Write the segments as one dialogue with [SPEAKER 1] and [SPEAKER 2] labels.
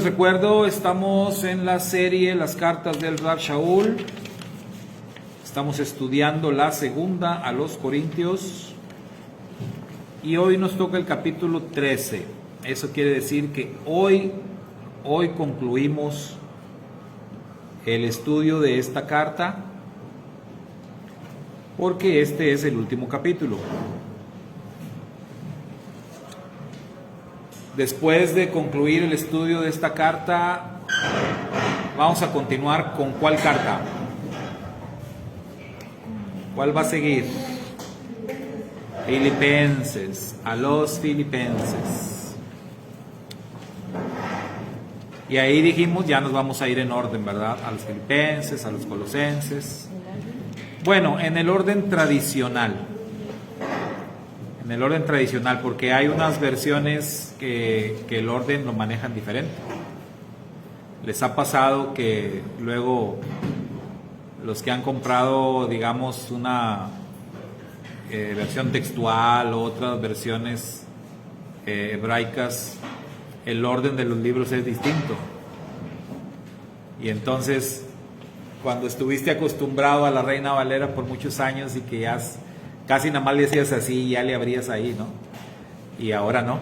[SPEAKER 1] les recuerdo, estamos en la serie Las cartas del Rav Shaul. Estamos estudiando la segunda a los Corintios. Y hoy nos toca el capítulo 13. Eso quiere decir que hoy concluimos el estudio de esta carta, porque este es el último capítulo. Después de concluir el estudio de esta carta, vamos a continuar con ¿cuál carta? ¿Cuál va a seguir? Filipenses, a los Filipenses. Y ahí dijimos, ya nos vamos a ir en orden, ¿verdad? A los Filipenses, a los Colosenses. Bueno, en el orden tradicional. En el orden tradicional, porque hay unas versiones que el orden lo manejan diferente. Les ha pasado que luego los que han comprado, digamos, una versión textual o otras versiones hebraicas, el orden de los libros es distinto. Y entonces, cuando estuviste acostumbrado a la Reina Valera por muchos años y que ya casi nada más le decías así, ya le abrías ahí, ¿no? Y ahora no,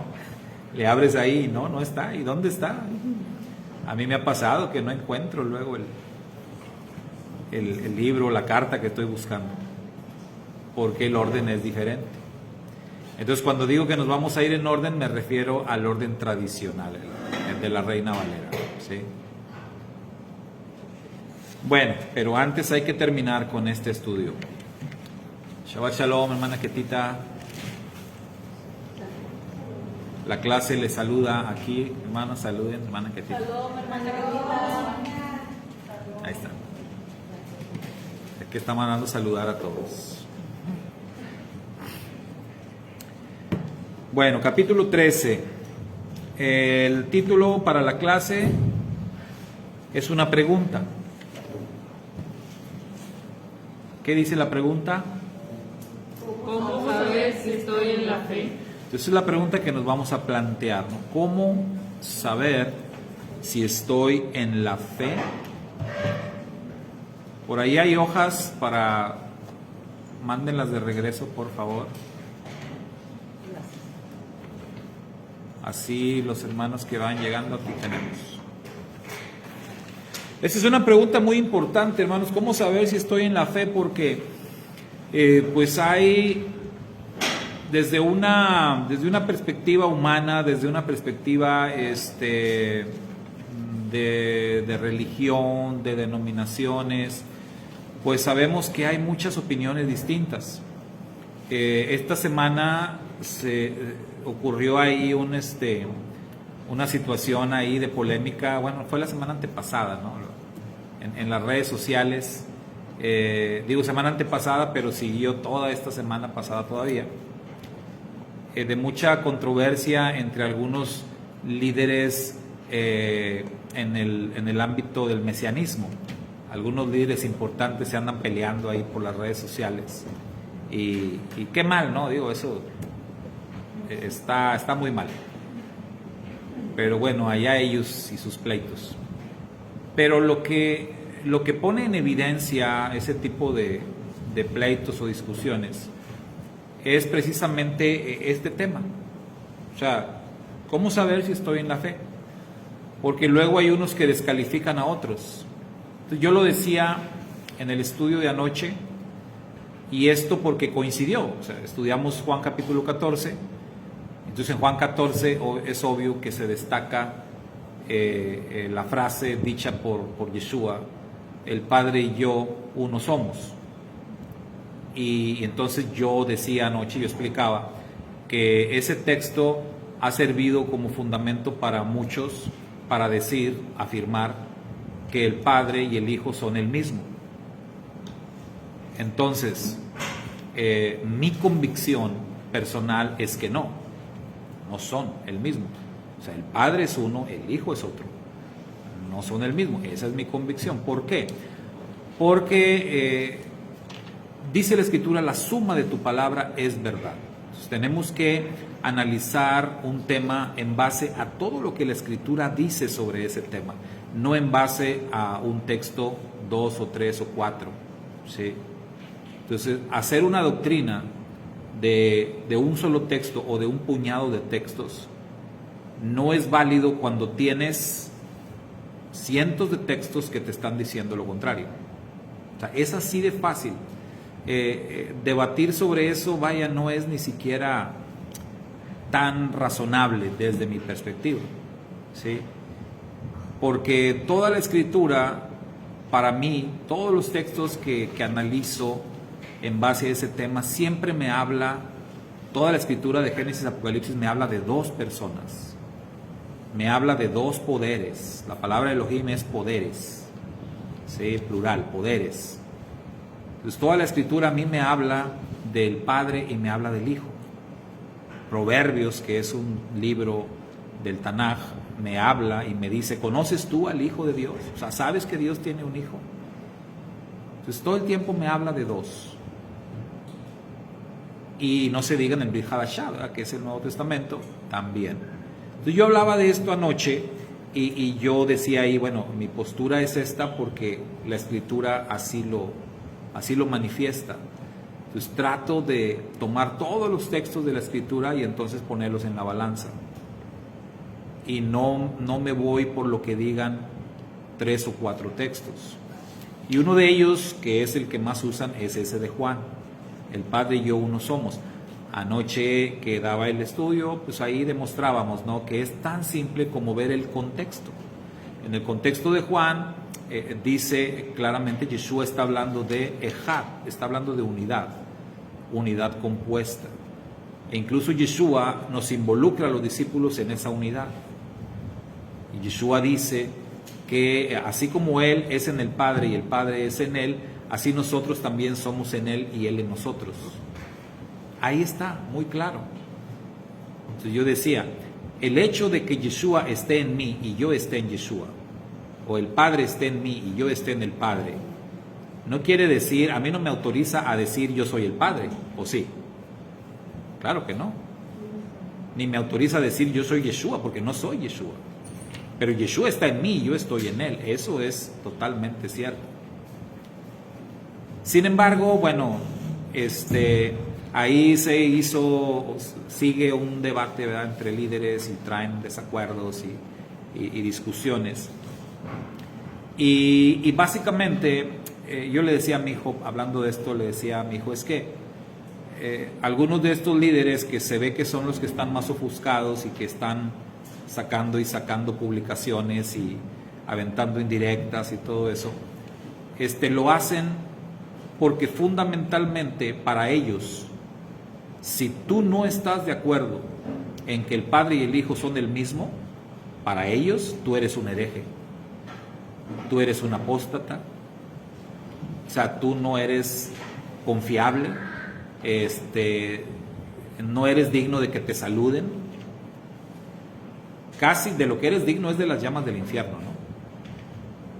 [SPEAKER 1] le abres ahí y no está. ¿Y dónde está? A mí me ha pasado que no encuentro luego el libro, la carta que estoy buscando, porque el orden es diferente. Entonces, cuando digo que nos vamos a ir en orden, me refiero al orden tradicional, el de la Reina Valera, ¿sí? Bueno, pero antes hay que terminar con este estudio. Shabbat Shalom, hermana Ketita. La clase le saluda aquí. Hermanos, saluden, hermana Ketita.
[SPEAKER 2] Shalom, hermana Ketita.
[SPEAKER 1] Ahí está. Es que está mandando saludar a todos. Bueno, capítulo 13. El título para la clase es una pregunta. ¿Qué dice la pregunta?
[SPEAKER 2] ¿Cómo saber si estoy en la fe?
[SPEAKER 1] Entonces es la pregunta que nos vamos a plantear, ¿no? ¿Cómo saber si estoy en la fe? Por ahí hay hojas para... Mándenlas de regreso, por favor. Así los hermanos que van llegando aquí tenemos. Esa es una pregunta muy importante, hermanos. ¿Cómo saber si estoy en la fe? Porque pues hay... Desde una perspectiva humana, desde una perspectiva de religión, de denominaciones, pues sabemos que hay muchas opiniones distintas. Esta semana se ocurrió ahí una situación ahí de polémica, bueno, fue la semana antepasada, ¿no? En las redes sociales, digo semana antepasada, pero siguió toda esta semana pasada todavía. De mucha controversia entre algunos líderes en el ámbito del mesianismo. Algunos líderes importantes se andan peleando ahí por las redes sociales. Y qué mal, ¿no? Digo, eso está muy mal. Pero bueno, allá ellos y sus pleitos. Pero lo que pone en evidencia ese tipo de pleitos o discusiones es precisamente este tema. O sea, ¿cómo saber si estoy en la fe? Porque luego hay unos que descalifican a otros. Entonces, yo lo decía en el estudio de anoche, y esto porque coincidió. O sea, estudiamos Juan capítulo 14, entonces en Juan 14 es obvio que se destaca la frase dicha por Yeshua: el Padre y yo uno somos. Y entonces yo decía anoche, yo explicaba que ese texto ha servido como fundamento para muchos, para afirmar que el Padre y el Hijo son el mismo. Entonces, mi convicción personal es que no son el mismo. O sea, el Padre es uno, el Hijo es otro. No son el mismo. Esa es mi convicción. ¿Por qué? Porque dice la Escritura, la suma de tu palabra es verdad. Entonces, tenemos que analizar un tema en base a todo lo que la Escritura dice sobre ese tema, no en base a un texto, 2 o 3 o 4, ¿sí? Entonces, hacer una doctrina de un solo texto o de un puñado de textos no es válido cuando tienes cientos de textos que te están diciendo lo contrario. O sea, es así de fácil. Debatir sobre eso, vaya, no es ni siquiera tan razonable desde mi perspectiva, ¿sí? Porque toda la Escritura, para mí, todos los textos que analizo en base a ese tema, siempre me habla, toda la Escritura de Génesis, Apocalipsis, me habla de dos personas, me habla de dos poderes. La palabra Elohim es poderes, ¿sí? Plural, poderes. Entonces toda la Escritura a mí me habla del Padre y me habla del Hijo. Proverbios, que es un libro del Tanaj, me habla y me dice, ¿conoces tú al Hijo de Dios? O sea, ¿sabes que Dios tiene un Hijo? Entonces todo el tiempo me habla de dos. Y no se diga en el Brit Hadashah, que es el Nuevo Testamento, también. Entonces yo hablaba de esto anoche y yo decía ahí, bueno, mi postura es esta porque la Escritura así lo manifiesta. Entonces trato de tomar todos los textos de la Escritura y entonces ponerlos en la balanza. Y no me voy por lo que digan 3 o 4 textos. Y uno de ellos, que es el que más usan, es ese de Juan. El Padre y yo uno somos. Anoche que daba el estudio, pues ahí demostrábamos, ¿no?, que es tan simple como ver el contexto. En el contexto de Juan, dice claramente, Yeshua está hablando de Ejad, está hablando de unidad compuesta. E incluso Yeshua nos involucra a los discípulos en esa unidad. Y Yeshua dice que así como Él es en el Padre y el Padre es en Él, así nosotros también somos en Él y Él en nosotros. Ahí está, muy claro. Entonces yo decía, el hecho de que Yeshua esté en mí y yo esté en Yeshua, o el Padre esté en mí y yo esté en el Padre, no quiere decir, a mí no me autoriza a decir yo soy el Padre, ¿o sí? Claro que no. Ni me autoriza a decir yo soy Yeshua, porque no soy Yeshua. Pero Yeshua está en mí y yo estoy en Él. Eso es totalmente cierto. Sin embargo, bueno, ahí sigue un debate, ¿verdad?, entre líderes y traen desacuerdos y discusiones. Y básicamente, yo le decía a mi hijo, hablando de esto, le decía a mi hijo, es que algunos de estos líderes que se ve que son los que están más ofuscados y que están sacando publicaciones y aventando indirectas y todo eso, lo hacen porque fundamentalmente para ellos, si tú no estás de acuerdo en que el Padre y el Hijo son el mismo, para ellos tú eres un hereje, tú eres un apóstata, o sea, tú no eres confiable, no eres digno de que te saluden. Casi de lo que eres digno es de las llamas del infierno, ¿no?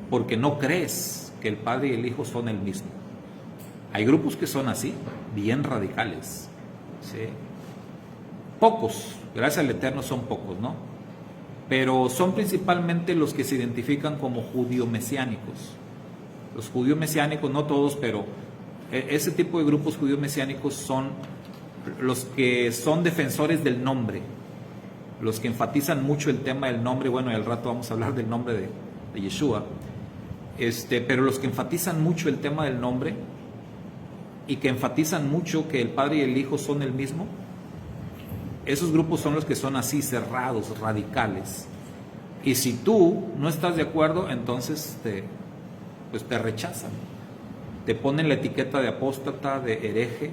[SPEAKER 1] Porque no crees que el Padre y el Hijo son el mismo. Hay grupos que son así, bien radicales, ¿sí? Pocos, gracias al Eterno son pocos, ¿no? Pero son principalmente los que se identifican como judío-mesiánicos. Los judío-mesiánicos, no todos, pero ese tipo de grupos judío-mesiánicos son los que son defensores del nombre, los que enfatizan mucho el tema del nombre. Bueno, y al rato vamos a hablar del nombre de Yeshua, pero los que enfatizan mucho el tema del nombre y que enfatizan mucho que el Padre y el Hijo son el mismo, esos grupos son los que son así, cerrados, radicales. Y si tú no estás de acuerdo, entonces te rechazan, te ponen la etiqueta de apóstata, de hereje.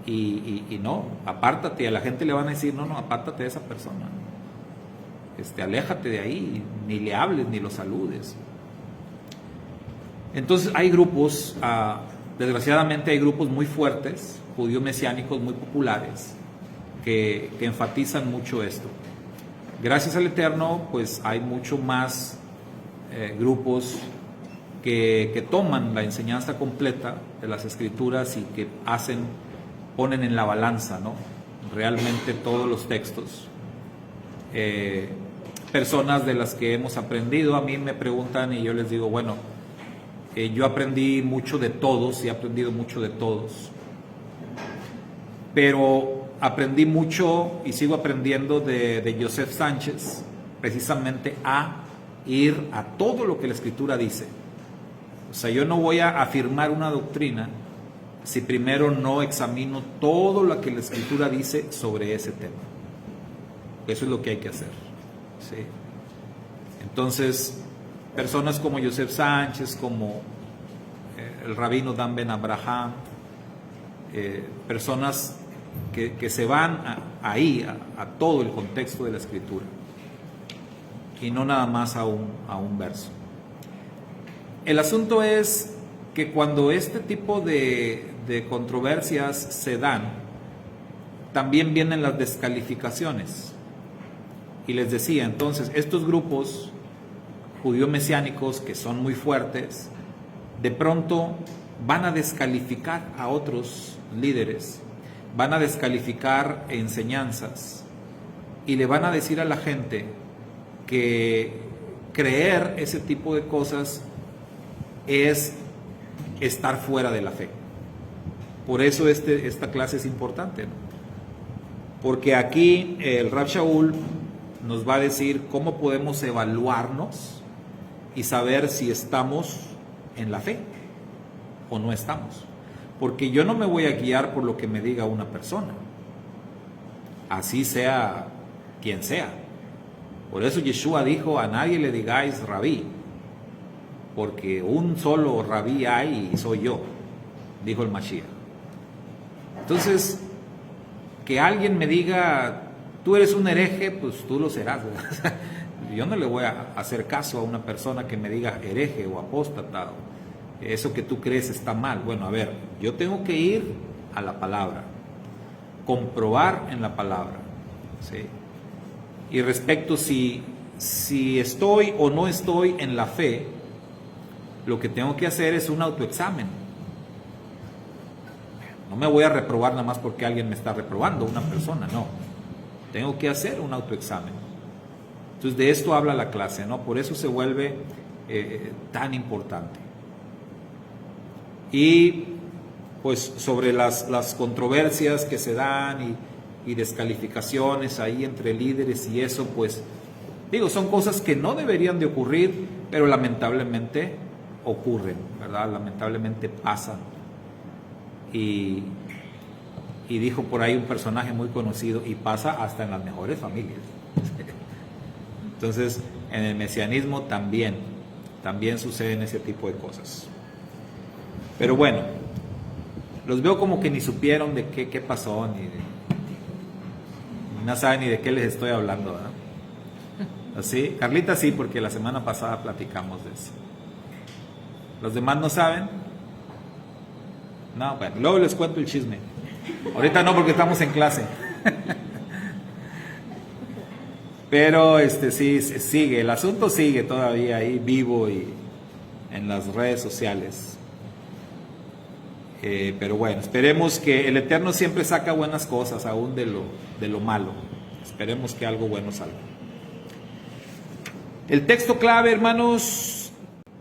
[SPEAKER 1] Y no, apártate. A la gente le van a decir, no, apártate de esa persona, aléjate de ahí, ni le hables, ni lo saludes. Entonces hay grupos, desgraciadamente hay grupos muy fuertes, judío-mesiánicos muy populares, que enfatizan mucho esto. Gracias al Eterno, pues hay mucho más grupos que toman la enseñanza completa de las Escrituras y que ponen en la balanza, ¿no?, realmente todos los textos. Personas de las que hemos aprendido, a mí me preguntan y yo les digo, bueno, yo aprendí mucho de todos y he aprendido mucho de todos, pero aprendí mucho y sigo aprendiendo de Joseph Sánchez, precisamente a ir a todo lo que la Escritura dice. O sea, yo no voy a afirmar una doctrina si primero no examino todo lo que la Escritura dice sobre ese tema. Eso es lo que hay que hacer, ¿sí? Entonces, personas como Joseph Sánchez, como el rabino Dan Ben Abraham, personas que se van ahí a todo el contexto de la Escritura y no nada más a un verso. El asunto es que cuando este tipo de controversias se dan, también vienen las descalificaciones. Y les decía, entonces, estos grupos judío-mesiánicos que son muy fuertes, de pronto van a descalificar a otros líderes, van a descalificar enseñanzas y le van a decir a la gente que creer ese tipo de cosas es estar fuera de la fe. Por eso esta clase es importante, ¿no? Porque aquí el Rav Shaul nos va a decir cómo podemos evaluarnos y saber si estamos en la fe o no estamos. Porque yo no me voy a guiar por lo que me diga una persona, así sea quien sea. Por eso Yeshua dijo, a nadie le digáis rabí, porque un solo rabí hay y soy yo, dijo el Mashiach. Entonces, que alguien me diga, tú eres un hereje, pues tú lo serás, ¿verdad? Yo no le voy a hacer caso a una persona que me diga hereje o apóstata, eso que tú crees está mal. Bueno, a ver, yo tengo que ir a la palabra, comprobar en la palabra, ¿sí? Y respecto si estoy o no estoy en la fe, lo que tengo que hacer es un autoexamen. No me voy a reprobar nada más porque alguien me está reprobando, una persona, no. Tengo que hacer un autoexamen. Entonces de esto habla la clase, ¿no? Por eso se vuelve tan importante. Y pues sobre las controversias que se dan y descalificaciones ahí entre líderes y eso, pues digo, son cosas que no deberían de ocurrir, pero lamentablemente ocurren, ¿verdad? Lamentablemente pasan. Y dijo por ahí un personaje muy conocido, y pasa hasta en las mejores familias. Entonces, en el mesianismo también suceden ese tipo de cosas. Pero bueno, los veo como que ni supieron de qué pasó, ni no saben ni de qué les estoy hablando, ¿verdad? ¿Así? Carlita sí, porque la semana pasada platicamos de eso. ¿Los demás no saben? No, bueno, luego les cuento el chisme. Ahorita no, porque estamos en clase. Pero sí, sigue, el asunto sigue todavía ahí vivo y en las redes sociales. Pero bueno, esperemos que el Eterno siempre saca buenas cosas, aún de lo malo. Esperemos que algo bueno salga. El texto clave, hermanos,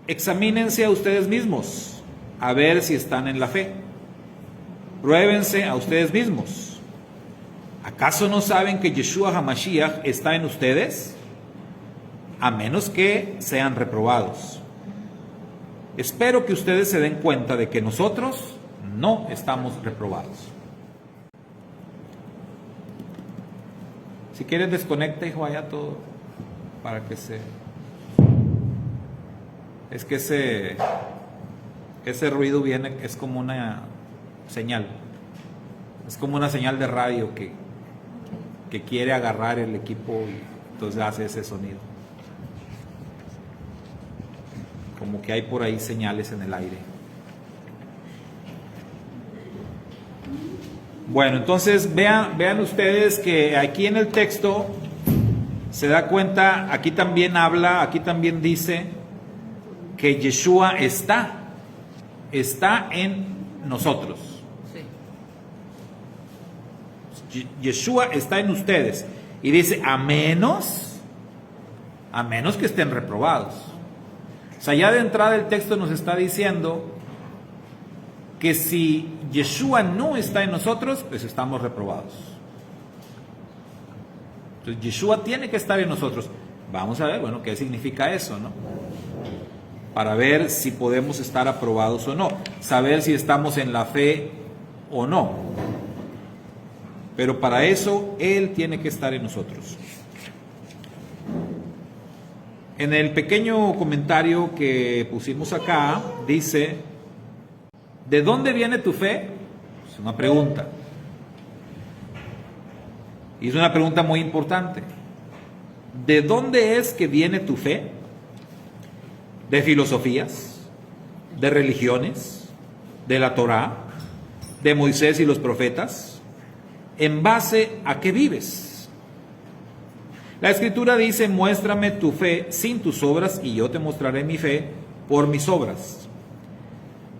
[SPEAKER 1] examínense a ustedes mismos, a ver si están en la fe. Pruébense a ustedes mismos. ¿Acaso no saben que Yeshua HaMashiach está en ustedes? A menos que sean reprobados. Espero que ustedes se den cuenta de que nosotros no estamos reprobados. Si quieres desconecta, hijo, allá todo, para que es que ese ruido viene, es como una señal. Es como una señal de radio que quiere agarrar el equipo y entonces hace ese sonido. Como que hay por ahí señales en el aire. Bueno, entonces vean ustedes que aquí en el texto se da cuenta, aquí también dice que Yeshua está en nosotros.
[SPEAKER 2] Sí.
[SPEAKER 1] Yeshua está en ustedes. Y dice, a menos que estén reprobados. O sea, ya de entrada el texto nos está diciendo que si Yeshua no está en nosotros, pues estamos reprobados. Entonces Yeshua tiene que estar en nosotros. Vamos a ver, bueno, qué significa eso, ¿no? Para ver si podemos estar aprobados o no. Saber si estamos en la fe o no. Pero para eso Él tiene que estar en nosotros. En el pequeño comentario que pusimos acá, dice, ¿de dónde viene tu fe? Es una pregunta. Y es una pregunta muy importante. ¿De dónde es que viene tu fe? ¿De filosofías? ¿De religiones? ¿De la Torá? ¿De Moisés y los profetas? ¿En base a qué vives? La Escritura dice, muéstrame tu fe sin tus obras y yo te mostraré mi fe por mis obras.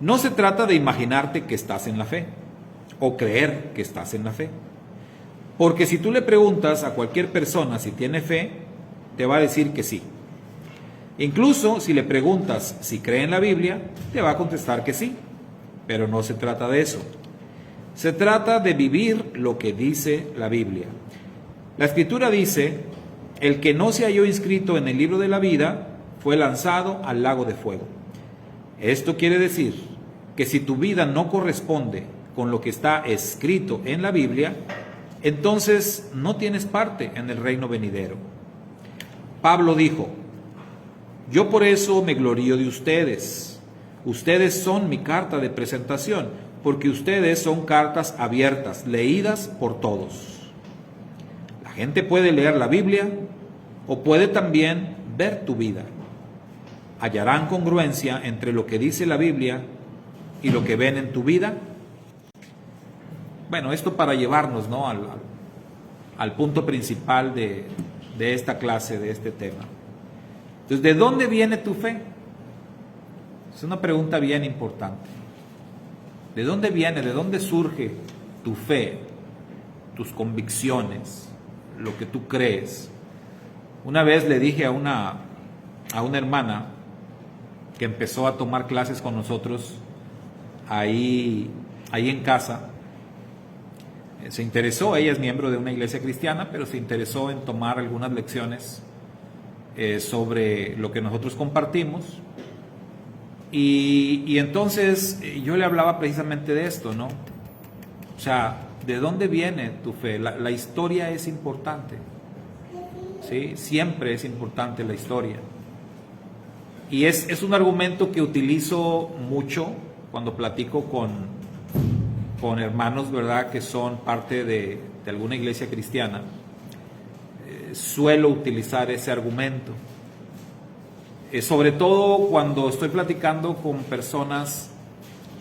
[SPEAKER 1] No se trata de imaginarte que estás en la fe o creer que estás en la fe. Porque si tú le preguntas a cualquier persona si tiene fe, te va a decir que sí. Incluso si le preguntas si cree en la Biblia, te va a contestar que sí. Pero no se trata de eso. Se trata de vivir lo que dice la Biblia. La Escritura dice, el que no se halló inscrito en el libro de la vida fue lanzado al lago de fuego. Esto quiere decir que si tu vida no corresponde con lo que está escrito en la Biblia, entonces no tienes parte en el reino venidero. Pablo dijo, yo por eso me glorío de ustedes. Ustedes son mi carta de presentación, porque ustedes son cartas abiertas, leídas por todos. La gente puede leer la Biblia o puede también ver tu vida. ¿Hallarán congruencia entre lo que dice la Biblia y lo que ven en tu vida? Bueno, esto para llevarnos, ¿no?, al punto principal de esta clase, de este tema. Entonces, ¿de dónde viene tu fe? Es una pregunta bien importante. ¿De dónde viene? ¿De dónde surge tu fe, tus convicciones, lo que tú crees? Una vez le dije a una hermana que empezó a tomar clases con nosotros ahí en casa. Se interesó, ella es miembro de una iglesia cristiana, pero se interesó en tomar algunas lecciones sobre lo que nosotros compartimos. Y entonces yo le hablaba precisamente de esto, ¿no? O sea, ¿de dónde viene tu fe? La historia es importante, ¿sí? Siempre es importante la historia. Y es un argumento que utilizo mucho cuando platico con hermanos, ¿verdad?, que son parte de alguna iglesia cristiana. Suelo utilizar ese argumento. Sobre todo cuando estoy platicando con personas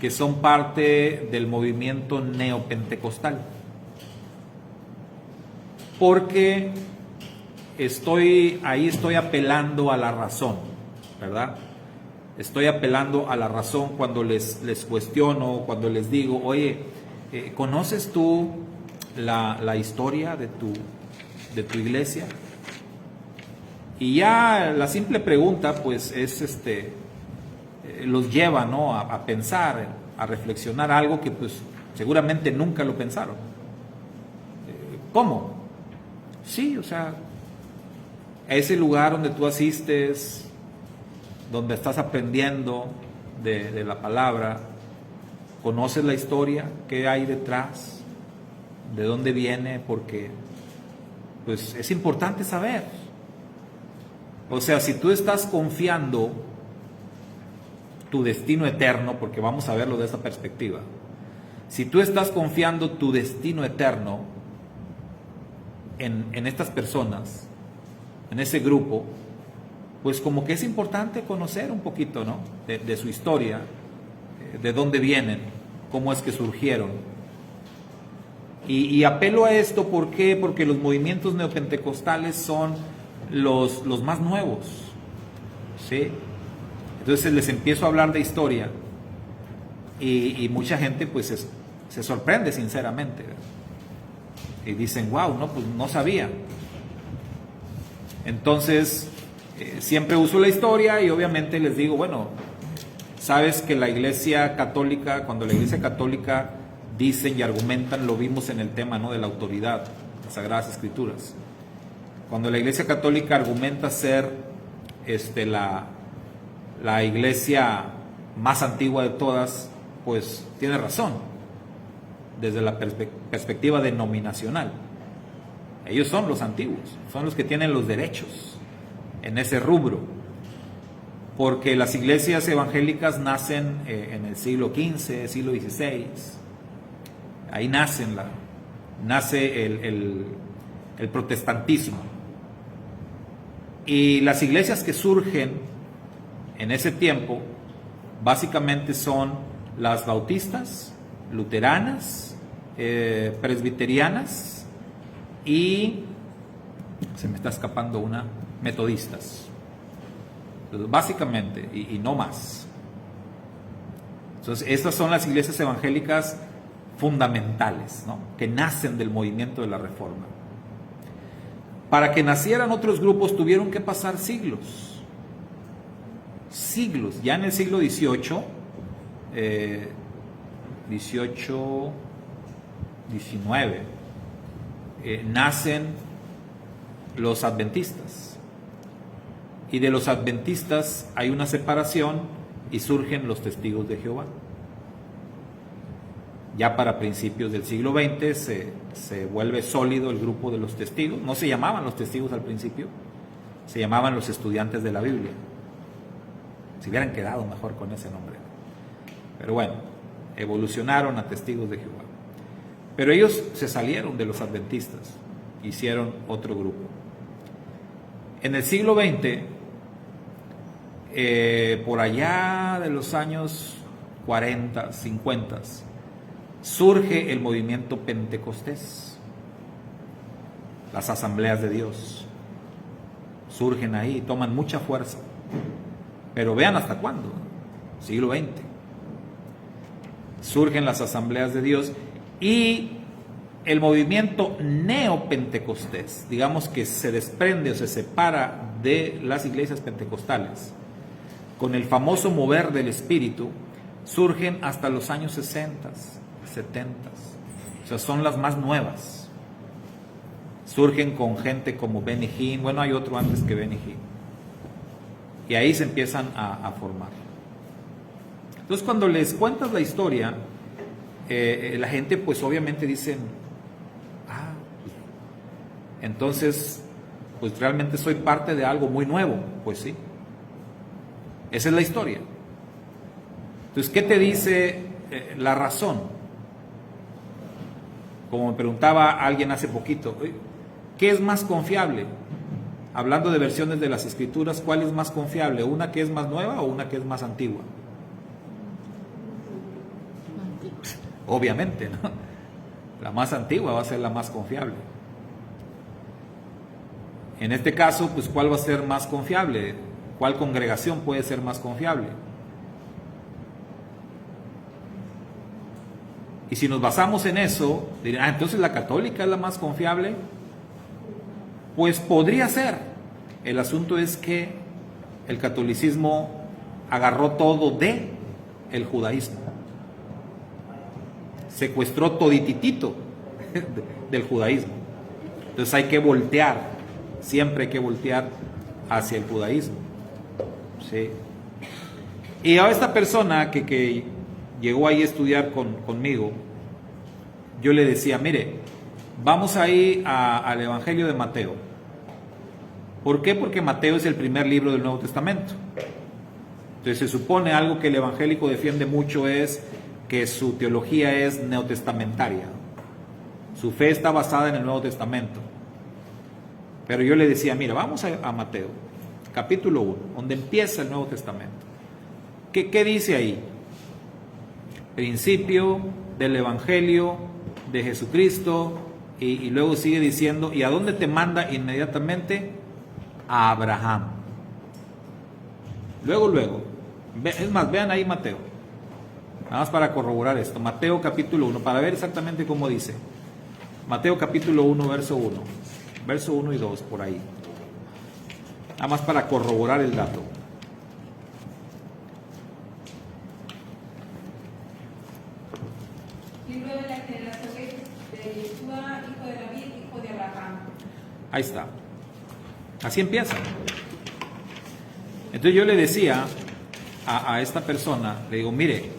[SPEAKER 1] que son parte del movimiento neopentecostal. Porque estoy apelando a la razón, ¿verdad? Estoy apelando a la razón cuando les cuestiono, cuando les digo, oye, ¿conoces tú la historia de tu iglesia? Y ya la simple pregunta, pues, es los lleva, ¿no?, a pensar, a reflexionar algo que, pues, seguramente nunca lo pensaron. ¿Cómo? Sí, o sea, a ese lugar donde tú asistes, donde estás aprendiendo de la palabra, conoces la historia, qué hay detrás, de dónde viene, porque pues es importante saber. O sea, si tú estás confiando tu destino eterno, porque vamos a verlo de esa perspectiva, si tú estás confiando tu destino eterno en estas personas, en ese grupo, pues como que es importante conocer un poquito, ¿no?, de su historia, de dónde vienen, cómo es que surgieron. Y apelo a esto, ¿por qué? Porque los movimientos neopentecostales son los más nuevos, ¿sí? Entonces les empiezo a hablar de historia y mucha gente pues se sorprende sinceramente. Y dicen, wow, no, pues no sabía. Entonces, siempre uso la historia y obviamente les digo, bueno, sabes que la Iglesia Católica, cuando la Iglesia Católica dicen y argumentan, lo vimos en el tema, ¿no?, de la autoridad, las Sagradas Escrituras. Cuando la Iglesia Católica argumenta ser la iglesia más antigua de todas, pues tiene razón, desde la perspectiva denominacional. Ellos son los antiguos, son los que tienen los derechos en ese rubro, porque las iglesias evangélicas nacen en el siglo XV, siglo XVI, ahí nace el protestantismo. Y las iglesias que surgen en ese tiempo básicamente son las bautistas, luteranas, presbiterianas y, se me está escapando una, metodistas. Entonces, básicamente, y no más. Entonces, estas son las iglesias evangélicas fundamentales, ¿no?, que nacen del movimiento de la Reforma. Para que nacieran otros grupos tuvieron que pasar siglos. Ya en el siglo XVIII, XIX, nacen los adventistas. Y de los adventistas hay una separación y surgen los testigos de Jehová. Ya para principios del siglo XX se vuelve sólido el grupo de los testigos. No se llamaban los testigos al principio, se llamaban los estudiantes de la Biblia. Se hubieran quedado mejor con ese nombre. Pero bueno, evolucionaron a testigos de Jehová. Pero ellos se salieron de los adventistas, hicieron otro grupo. En el siglo XX, por allá de los años 40, 50, surge el movimiento pentecostés. Las asambleas de Dios surgen ahí, toman mucha fuerza. Pero vean hasta cuándo, siglo XX. Surgen las asambleas de Dios y el movimiento neopentecostés, digamos que se desprende o se separa de las iglesias pentecostales, con el famoso mover del Espíritu, surgen hasta los años 60, 70, o sea, son las más nuevas. Surgen con gente como Benny Hinn, bueno, hay otro antes que Benny Hinn, y ahí se empiezan a formar. Entonces, cuando les cuentas la historia, la gente pues obviamente dicen, pues, entonces pues realmente soy parte de algo muy nuevo. Pues sí, esa es la historia. Entonces, ¿qué te dice la razón? Como me preguntaba alguien hace poquito, ¿qué es más confiable? Hablando de versiones de las Escrituras, ¿cuál es más confiable? ¿Una que es más nueva o una que es más antigua? Obviamente, ¿no? La más antigua va a ser la más confiable. En este caso, pues, ¿cuál va a ser más confiable? ¿Cuál congregación puede ser más confiable? Y si nos basamos en eso, dirán, entonces la católica es la más confiable. Pues podría ser. El asunto es que el catolicismo agarró todo de el judaísmo. Secuestró todititito del judaísmo. Entonces hay que voltear, siempre hay que voltear hacia el judaísmo. ¿Sí? Y a esta persona que llegó ahí a estudiar conmigo, yo le decía, mire, vamos ahí al Evangelio de Mateo. ¿Por qué? Porque Mateo es el primer libro del Nuevo Testamento. Entonces se supone algo que el evangélico defiende mucho es que su teología es neotestamentaria. Su fe está basada en el Nuevo Testamento. Pero yo le decía, mira, vamos a Mateo, capítulo 1, donde empieza el Nuevo Testamento. ¿Qué dice ahí? Principio del Evangelio de Jesucristo, y luego sigue diciendo, ¿y a dónde te manda inmediatamente? A Abraham. Luego, es más, vean ahí Mateo, nada más para corroborar esto, Mateo capítulo 1, para ver exactamente cómo dice. Mateo capítulo 1, verso 1. Verso 1 y 2, por ahí. Nada más para corroborar el dato.
[SPEAKER 2] Libro de la generación de Yeshua, hijo de David, hijo de Abraham.
[SPEAKER 1] Ahí está. Así empieza. Entonces yo le decía a esta persona, le digo, mire,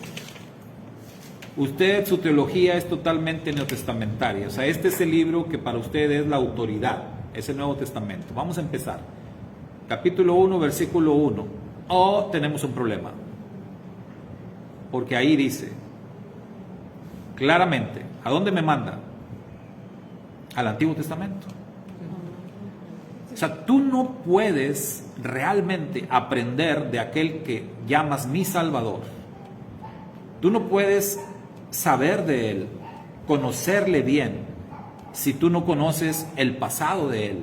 [SPEAKER 1] usted, su teología es totalmente neotestamentaria. O sea, este es el libro que para usted es la autoridad, es el Nuevo Testamento. Vamos a empezar. Capítulo 1, versículo 1. Oh, tenemos un problema. Porque ahí dice, claramente, ¿a dónde me manda? Al Antiguo Testamento. O sea, tú no puedes realmente aprender de aquel que llamas mi Salvador. Tú no puedes saber de Él, conocerle bien, si tú no conoces el pasado de Él.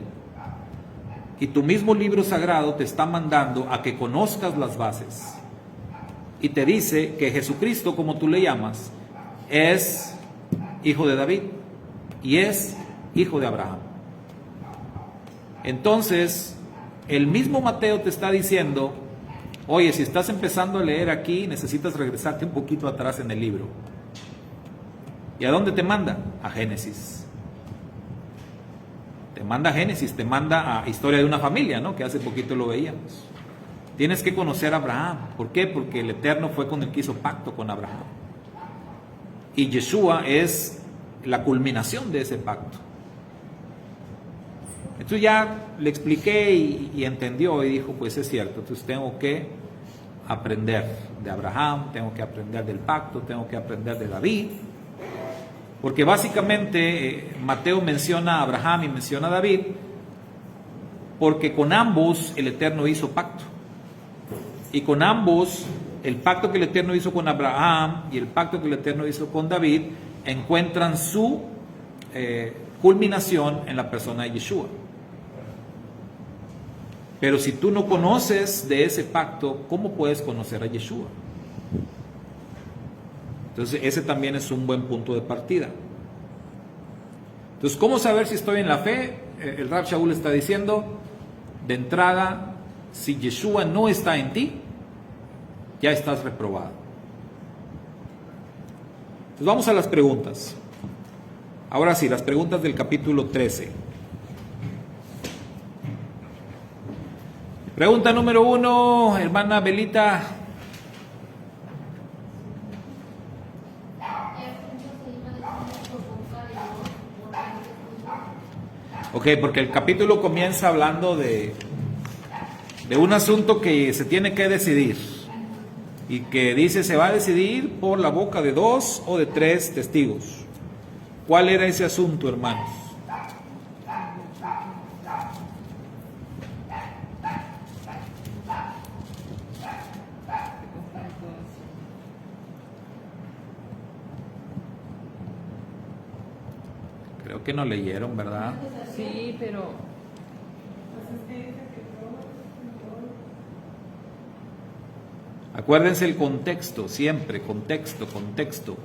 [SPEAKER 1] Y tu mismo libro sagrado te está mandando a que conozcas las bases. Y te dice que Jesucristo, como tú le llamas, es hijo de David y es hijo de Abraham. Entonces, el mismo Mateo te está diciendo, oye, si estás empezando a leer aquí, necesitas regresarte un poquito atrás en el libro. ¿Y a dónde te manda? A Génesis. Te manda a Génesis, te manda a historia de una familia, ¿no? Que hace poquito lo veíamos. Tienes que conocer a Abraham. ¿Por qué? Porque el Eterno fue con el que hizo pacto con Abraham. Y Yeshua es la culminación de ese pacto. Entonces ya le expliqué y entendió y dijo, pues es cierto, entonces tengo que aprender de Abraham, tengo que aprender del pacto, tengo que aprender de David, porque básicamente Mateo menciona a Abraham y menciona a David, porque con ambos el Eterno hizo pacto, y con ambos el pacto que el Eterno hizo con Abraham y el pacto que el Eterno hizo con David encuentran su culminación en la persona de Yeshua. Pero si tú no conoces de ese pacto, ¿cómo puedes conocer a Yeshua? Entonces ese también es un buen punto de partida. Entonces, ¿cómo saber si estoy en la fe? El Rab Shaul está diciendo, de entrada, si Yeshua no está en ti, ya estás reprobado. Entonces vamos a las preguntas. Ahora sí, las preguntas del capítulo 13. Pregunta número 1, hermana Belita. Ok, porque el capítulo comienza hablando de un asunto que se tiene que decidir. Y que dice, se va a decidir por la boca de 2 o de 3 testigos. ¿Cuál era ese asunto, hermanos? Creo que no leyeron, ¿verdad?
[SPEAKER 2] Sí, pero
[SPEAKER 1] Acuérdense el contexto, siempre, contexto.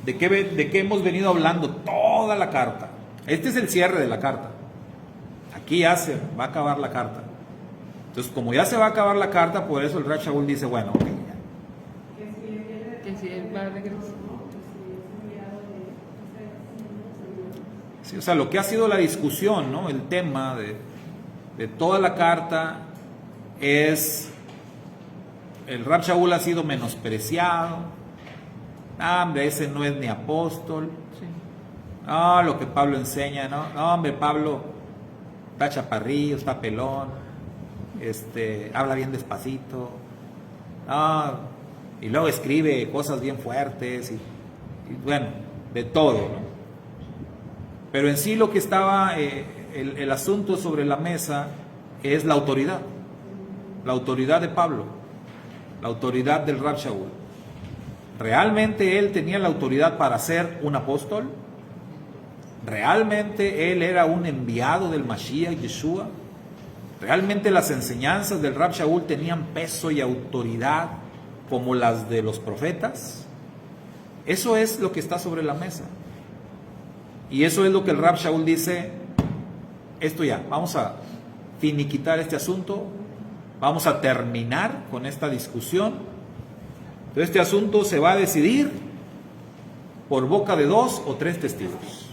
[SPEAKER 1] ¿De qué hemos venido hablando toda la carta? Este es el cierre de la carta. Aquí ya se va a acabar la carta. Entonces, como ya se va a acabar la carta, por eso el Rab Shaul dice, bueno, ok, ya.
[SPEAKER 2] que si él va a regresar.
[SPEAKER 1] Sí, o sea, lo que ha sido la discusión, ¿no? El tema de toda la carta es, el Rab Shaul ha sido menospreciado. Hombre, ese no es ni apóstol.
[SPEAKER 2] Sí.
[SPEAKER 1] No, lo que Pablo enseña, ¿no? No, hombre, Pablo está chaparrillo, está pelón, habla bien despacito. No, y luego escribe cosas bien fuertes y bueno, de todo, ¿no? Pero en sí lo que estaba, el asunto sobre la mesa es la autoridad de Pablo, la autoridad del Rab Shaul. ¿Realmente él tenía la autoridad para ser un apóstol? ¿Realmente él era un enviado del Mashiach, Yeshua? ¿Realmente las enseñanzas del Rab Shaul tenían peso y autoridad como las de los profetas? Eso es lo que está sobre la mesa. Y eso es lo que el Rab Shaul dice, esto ya, vamos a finiquitar este asunto, vamos a terminar con esta discusión. Entonces este asunto se va a decidir por boca de 2 o 3 testigos.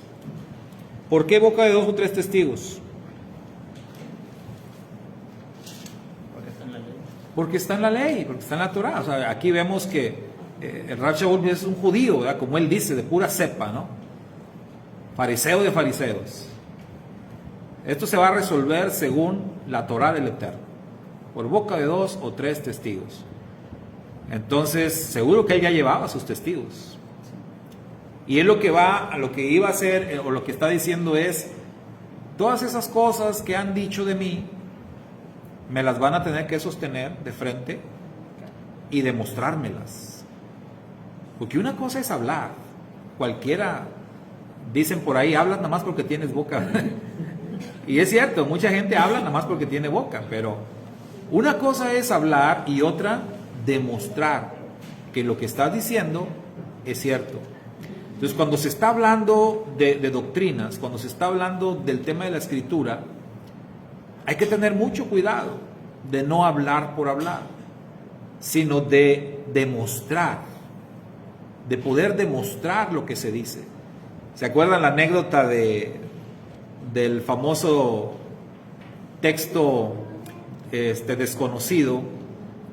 [SPEAKER 1] ¿Por qué boca de 2 o 3 testigos? Porque está en la ley, porque está en la Torah. O sea, aquí vemos que el Rab Shaul es un judío, ¿verdad? Como él dice, de pura cepa, ¿no? Fariseo de fariseos. Esto se va a resolver según la Torah del Eterno, por boca de 2 o 3 testigos. Entonces, seguro que él ya llevaba a sus testigos. Y él lo que iba a hacer, o lo que está diciendo es, todas esas cosas que han dicho de mí, me las van a tener que sostener de frente y demostrármelas. Porque una cosa es hablar. Cualquiera, dicen por ahí, hablas nada más porque tienes boca. Y es cierto, mucha gente habla nada más porque tiene boca, pero una cosa es hablar y otra demostrar que lo que estás diciendo es cierto. Entonces, cuando se está hablando de doctrinas, cuando se está hablando del tema de la escritura, hay que tener mucho cuidado de no hablar por hablar, sino de demostrar, de poder demostrar lo que se dice. ¿Se acuerdan la anécdota del famoso texto desconocido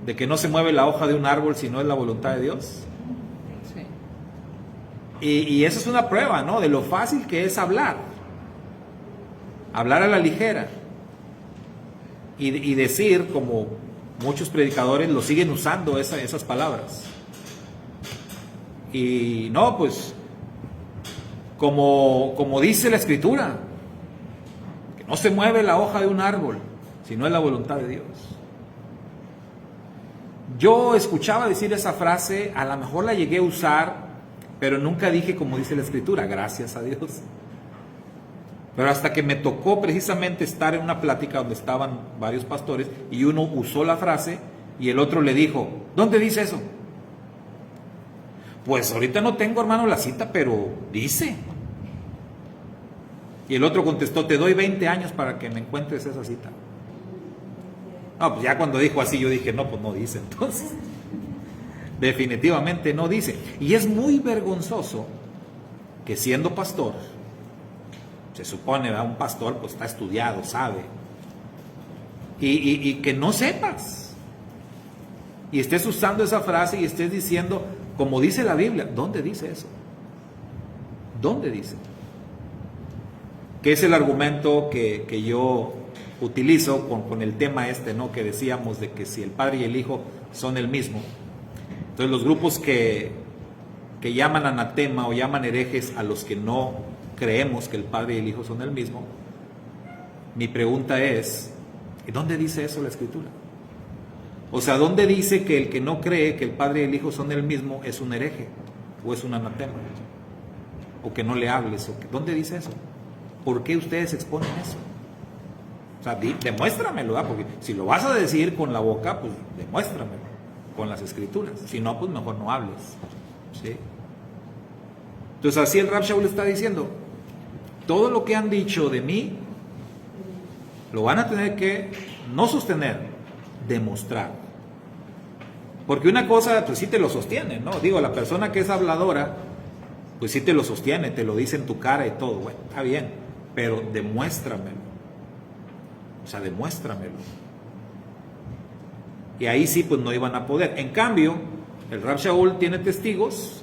[SPEAKER 1] de que no se mueve la hoja de un árbol si no es la voluntad de Dios? Sí. Y eso es una prueba, ¿no?, de lo fácil que es hablar a la ligera. Y decir, como muchos predicadores lo siguen usando esas palabras. Y no, pues, como dice la Escritura, que no se mueve la hoja de un árbol, si no es la voluntad de Dios. Yo escuchaba decir esa frase, a lo mejor la llegué a usar, pero nunca dije como dice la Escritura, gracias a Dios. Pero hasta que me tocó precisamente estar en una plática donde estaban varios pastores y uno usó la frase y el otro le dijo, ¿dónde dice eso? Pues ahorita no tengo, hermano, la cita, pero dice. Y el otro contestó, te doy 20 años para que me encuentres esa cita. No, pues ya cuando dijo así yo dije, no, pues no dice entonces. Definitivamente no dice. Y es muy vergonzoso que siendo pastor, se supone, ¿verdad?, un pastor pues está estudiado, sabe, y que no sepas, y estés usando esa frase y estés diciendo, como dice la Biblia. ¿Dónde dice eso? ¿Dónde dice? Que es el argumento que yo utilizo con el tema ¿no?, que decíamos de que si el Padre y el Hijo son el mismo. Entonces los grupos que llaman anatema o llaman herejes a los que no creemos que el Padre y el Hijo son el mismo, mi pregunta es, ¿y dónde dice eso la Escritura? O sea, ¿dónde dice que el que no cree que el Padre y el Hijo son el mismo es un hereje o es un anatema? O que no le hables. ¿Dónde dice eso? ¿Por qué ustedes exponen eso? O sea, demuéstramelo, ¿verdad? Porque si lo vas a decir con la boca, pues demuéstramelo con las Escrituras. Si no, pues mejor no hables. ¿Sí? Entonces así el Rab Shaul está diciendo, todo lo que han dicho de mí lo van a tener que no sostener, demostrar. Porque una cosa, pues sí te lo sostiene, ¿no? Digo, la persona que es habladora, pues sí te lo sostiene, te lo dice en tu cara y todo. Bueno, está bien, pero demuéstramelo. O sea, demuéstramelo. Y ahí sí, pues no iban a poder. En cambio, el Rab Shaul tiene testigos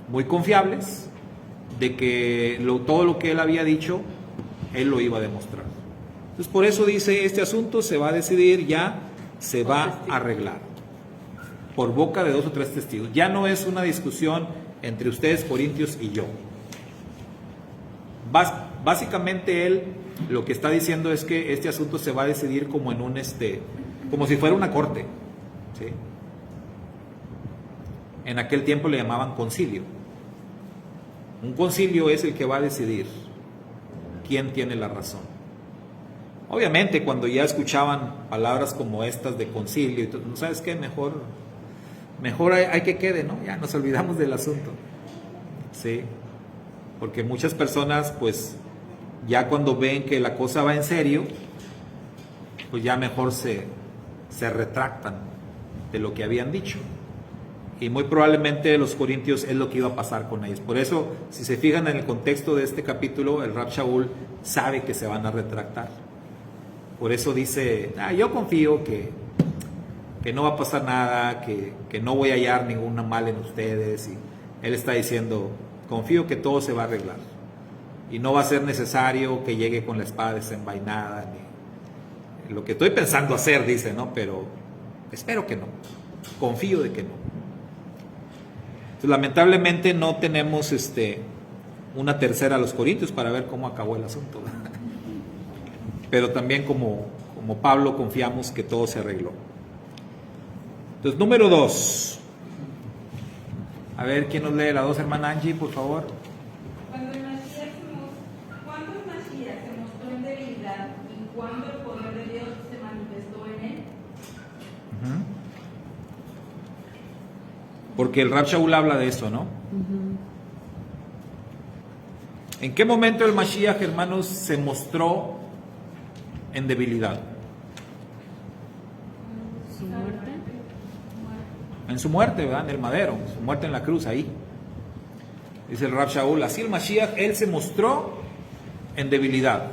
[SPEAKER 1] muy confiables de que todo lo que él había dicho, él lo iba a demostrar. Entonces por eso dice, este asunto se va a decidir, ya se va a arreglar por boca de 2 o 3 testigos. Ya no es una discusión entre ustedes corintios y yo. Básicamente él lo que está diciendo es que este asunto se va a decidir como en como si fuera una corte, ¿sí? En aquel tiempo le llamaban concilio. Un concilio es el que va a decidir quién tiene la razón. Obviamente cuando ya escuchaban palabras como estas de concilio y todo, ¿no sabes qué? Mejor hay que quede, ¿no? Ya nos olvidamos del asunto. ¿Sí? Porque muchas personas, pues, ya cuando ven que la cosa va en serio, pues ya mejor se retractan de lo que habían dicho. Y muy probablemente los corintios es lo que iba a pasar con ellos. Por eso, si se fijan en el contexto de este capítulo, el Rab Shaul sabe que se van a retractar. Por eso dice, yo confío que no va a pasar nada, que no voy a hallar ninguna mal en ustedes. Y él está diciendo, confío que todo se va a arreglar. Y no va a ser necesario que llegue con la espada desenvainada. Ni lo que estoy pensando hacer, dice, ¿no? Pero espero que no. Confío de que no. Entonces, lamentablemente no tenemos una tercera a los corintios para ver cómo acabó el asunto. Pero también como Pablo confiamos que todo se arregló. Entonces, número 2. A ver, ¿quién nos lee la 2, hermana Angie, por favor?
[SPEAKER 2] Cuando el Mashiach se mostró en debilidad y cuando el poder de Dios se manifestó en él.
[SPEAKER 1] Porque el Rab Shaul habla de eso, ¿no? ¿En qué momento el Mashiach, hermanos, se mostró en debilidad?
[SPEAKER 3] ¿Su muerte?
[SPEAKER 1] En su muerte, ¿verdad? En el madero, su muerte en la cruz, ahí. Dice el Rab Shaul, así el Mashiach, él se mostró en debilidad,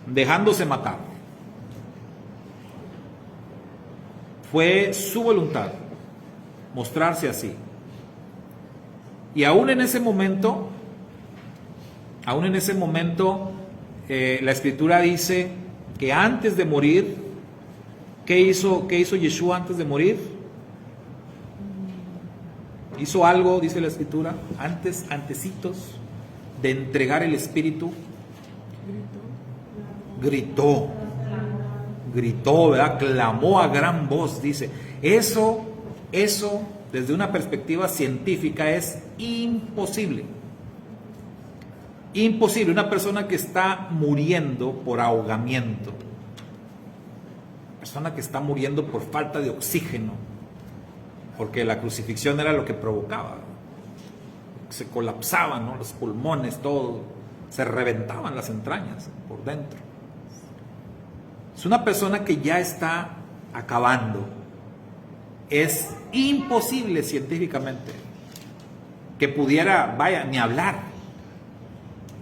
[SPEAKER 1] dejándose matar. Fue su voluntad mostrarse así. Y aún en ese momento, la Escritura dice que antes de morir, ¿qué hizo Yeshua antes de morir? Hizo algo, dice la Escritura, antecitos de entregar el Espíritu. Gritó, ¿verdad? Clamó a gran voz, dice. Eso, desde una perspectiva científica, es imposible. Imposible. Una persona que está muriendo por ahogamiento, persona que está muriendo por falta de oxígeno, porque la crucifixión era lo que provocaba. Se colapsaban, ¿no? Los pulmones, todo, se reventaban las entrañas por dentro. Es una persona que ya está acabando. Es imposible científicamente que pudiera, ni hablar.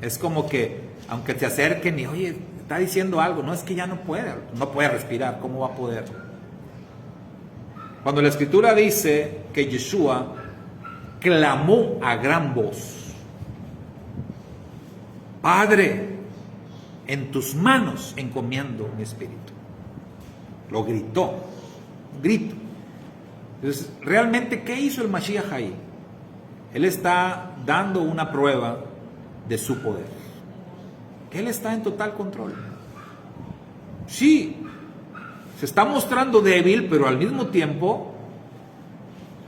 [SPEAKER 1] Es como que, aunque te acerquen y, oye, está diciendo algo, no, es que ya no puede respirar, ¿cómo va a poder? Cuando la Escritura dice que Yeshua clamó a gran voz, Padre, en tus manos encomiendo mi espíritu. Lo gritó, un grito. Entonces, realmente, ¿qué hizo el Mashiach ahí? Él está dando una prueba de su poder. Que Él está en total control. Sí, se está mostrando débil, pero al mismo tiempo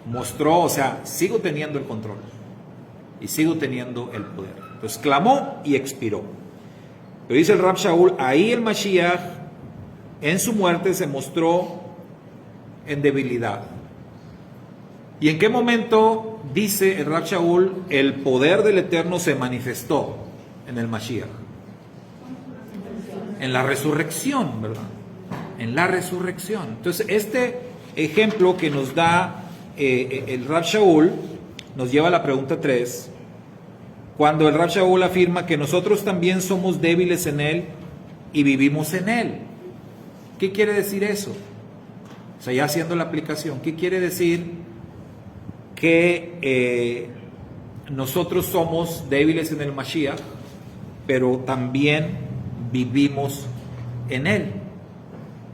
[SPEAKER 1] mostró, sigo teniendo el control y sigo teniendo el poder. Entonces clamó y expiró. Pero dice el Rab Shaul, ahí el Mashiach en su muerte se mostró en debilidad. ¿Y en qué momento, dice el Rab Shaul, el poder del Eterno se manifestó en el Mashiach? En la resurrección, ¿verdad? En la resurrección. Entonces, este ejemplo que nos da el Rab Shaul nos lleva a la pregunta 3. Cuando el Rab Shaul afirma que nosotros también somos débiles en Él y vivimos en Él. ¿Qué quiere decir eso? Ya haciendo la aplicación, ¿qué quiere decir? Que nosotros somos débiles en el Mashiach, pero también vivimos en Él.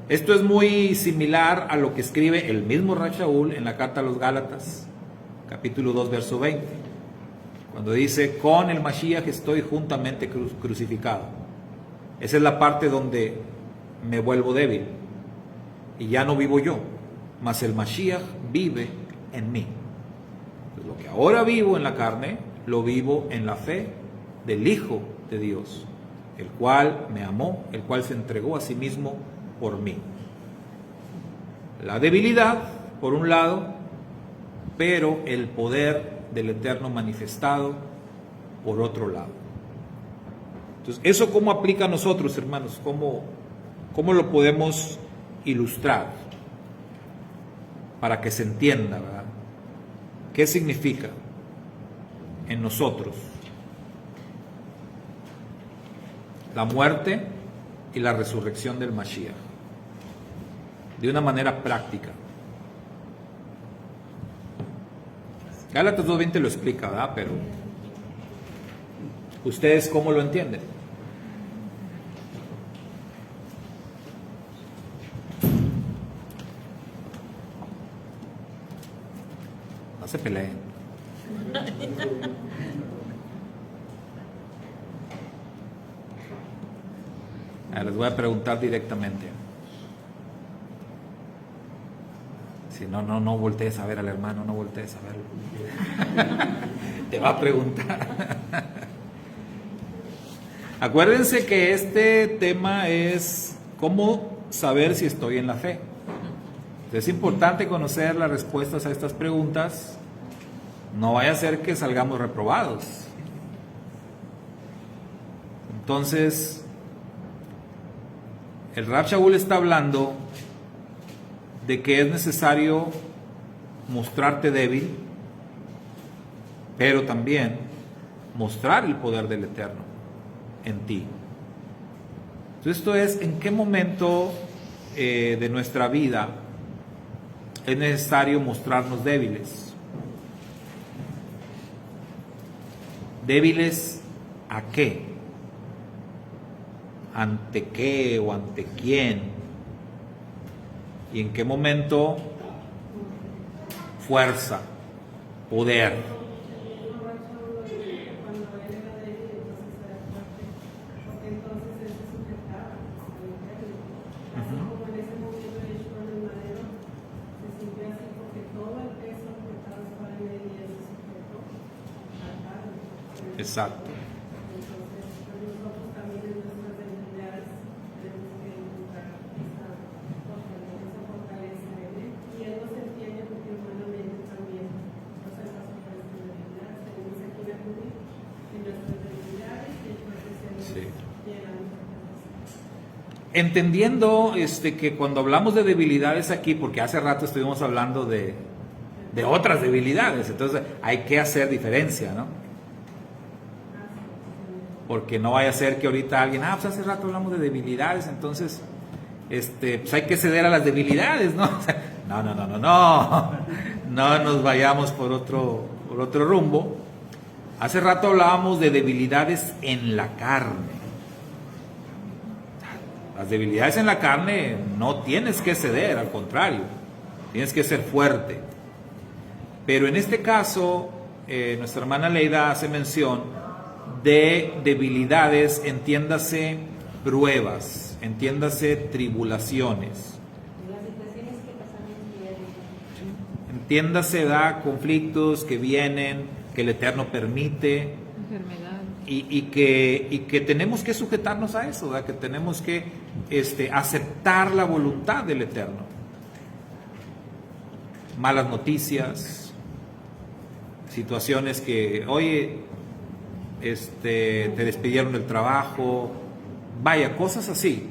[SPEAKER 1] Esto es muy similar a lo que escribe el mismo Rab Shaul en la carta a los Gálatas, capítulo 2, verso 20, cuando dice, con el Mashiach estoy juntamente crucificado. Esa es la parte donde me vuelvo débil y ya no vivo yo, mas el Mashiach vive en mí. Entonces, lo que ahora vivo en la carne, lo vivo en la fe del Hijo de Dios, el cual me amó, el cual se entregó a sí mismo por mí. La debilidad, por un lado, pero el poder del Eterno manifestado por otro lado. Entonces, ¿eso cómo aplica a nosotros, hermanos? ¿Cómo lo podemos ilustrar para que se entienda, ¿verdad? ¿Qué significa en nosotros la muerte y la resurrección del Mashiach? De una manera práctica. Gálatas 2:20 lo explica, ¿verdad? Pero ¿ustedes cómo lo entienden? No se peleen. Les voy a preguntar directamente. Si no voltees a ver al hermano, no voltees a verlo. Te va a preguntar. Acuérdense que este tema es cómo saber si estoy en la fe. Es importante conocer las respuestas a estas preguntas. No vaya a ser que salgamos reprobados. Entonces, el Rab Shaul está hablando de que es necesario mostrarte débil, pero también mostrar el poder del Eterno en ti. Entonces, esto es en qué momento de nuestra vida es necesario mostrarnos débiles. ¿Débiles a qué? ¿Ante qué o ante quién? ¿Y en qué momento? Fuerza, poder. Exacto. Entendiendo que cuando hablamos de debilidades aquí, porque hace rato estuvimos hablando de otras debilidades, entonces hay que hacer diferencia, ¿no? Porque no vaya a ser que ahorita alguien, pues hace rato hablamos de debilidades, entonces pues hay que ceder a las debilidades, ¿no? No nos vayamos por otro rumbo. Hace rato hablábamos de debilidades en la carne. Las debilidades en la carne no tienes que ceder, al contrario, tienes que ser fuerte. Pero en este caso, nuestra hermana Leida hace mención de debilidades, entiéndase pruebas, entiéndase tribulaciones. Entiéndase, conflictos que vienen, que el Eterno permite.
[SPEAKER 3] Enfermedad.
[SPEAKER 1] Y que tenemos que sujetarnos a eso, ¿verdad? Que tenemos que aceptar la voluntad del Eterno. Malas noticias, situaciones que, oye, te despidieron del trabajo, vaya, cosas así,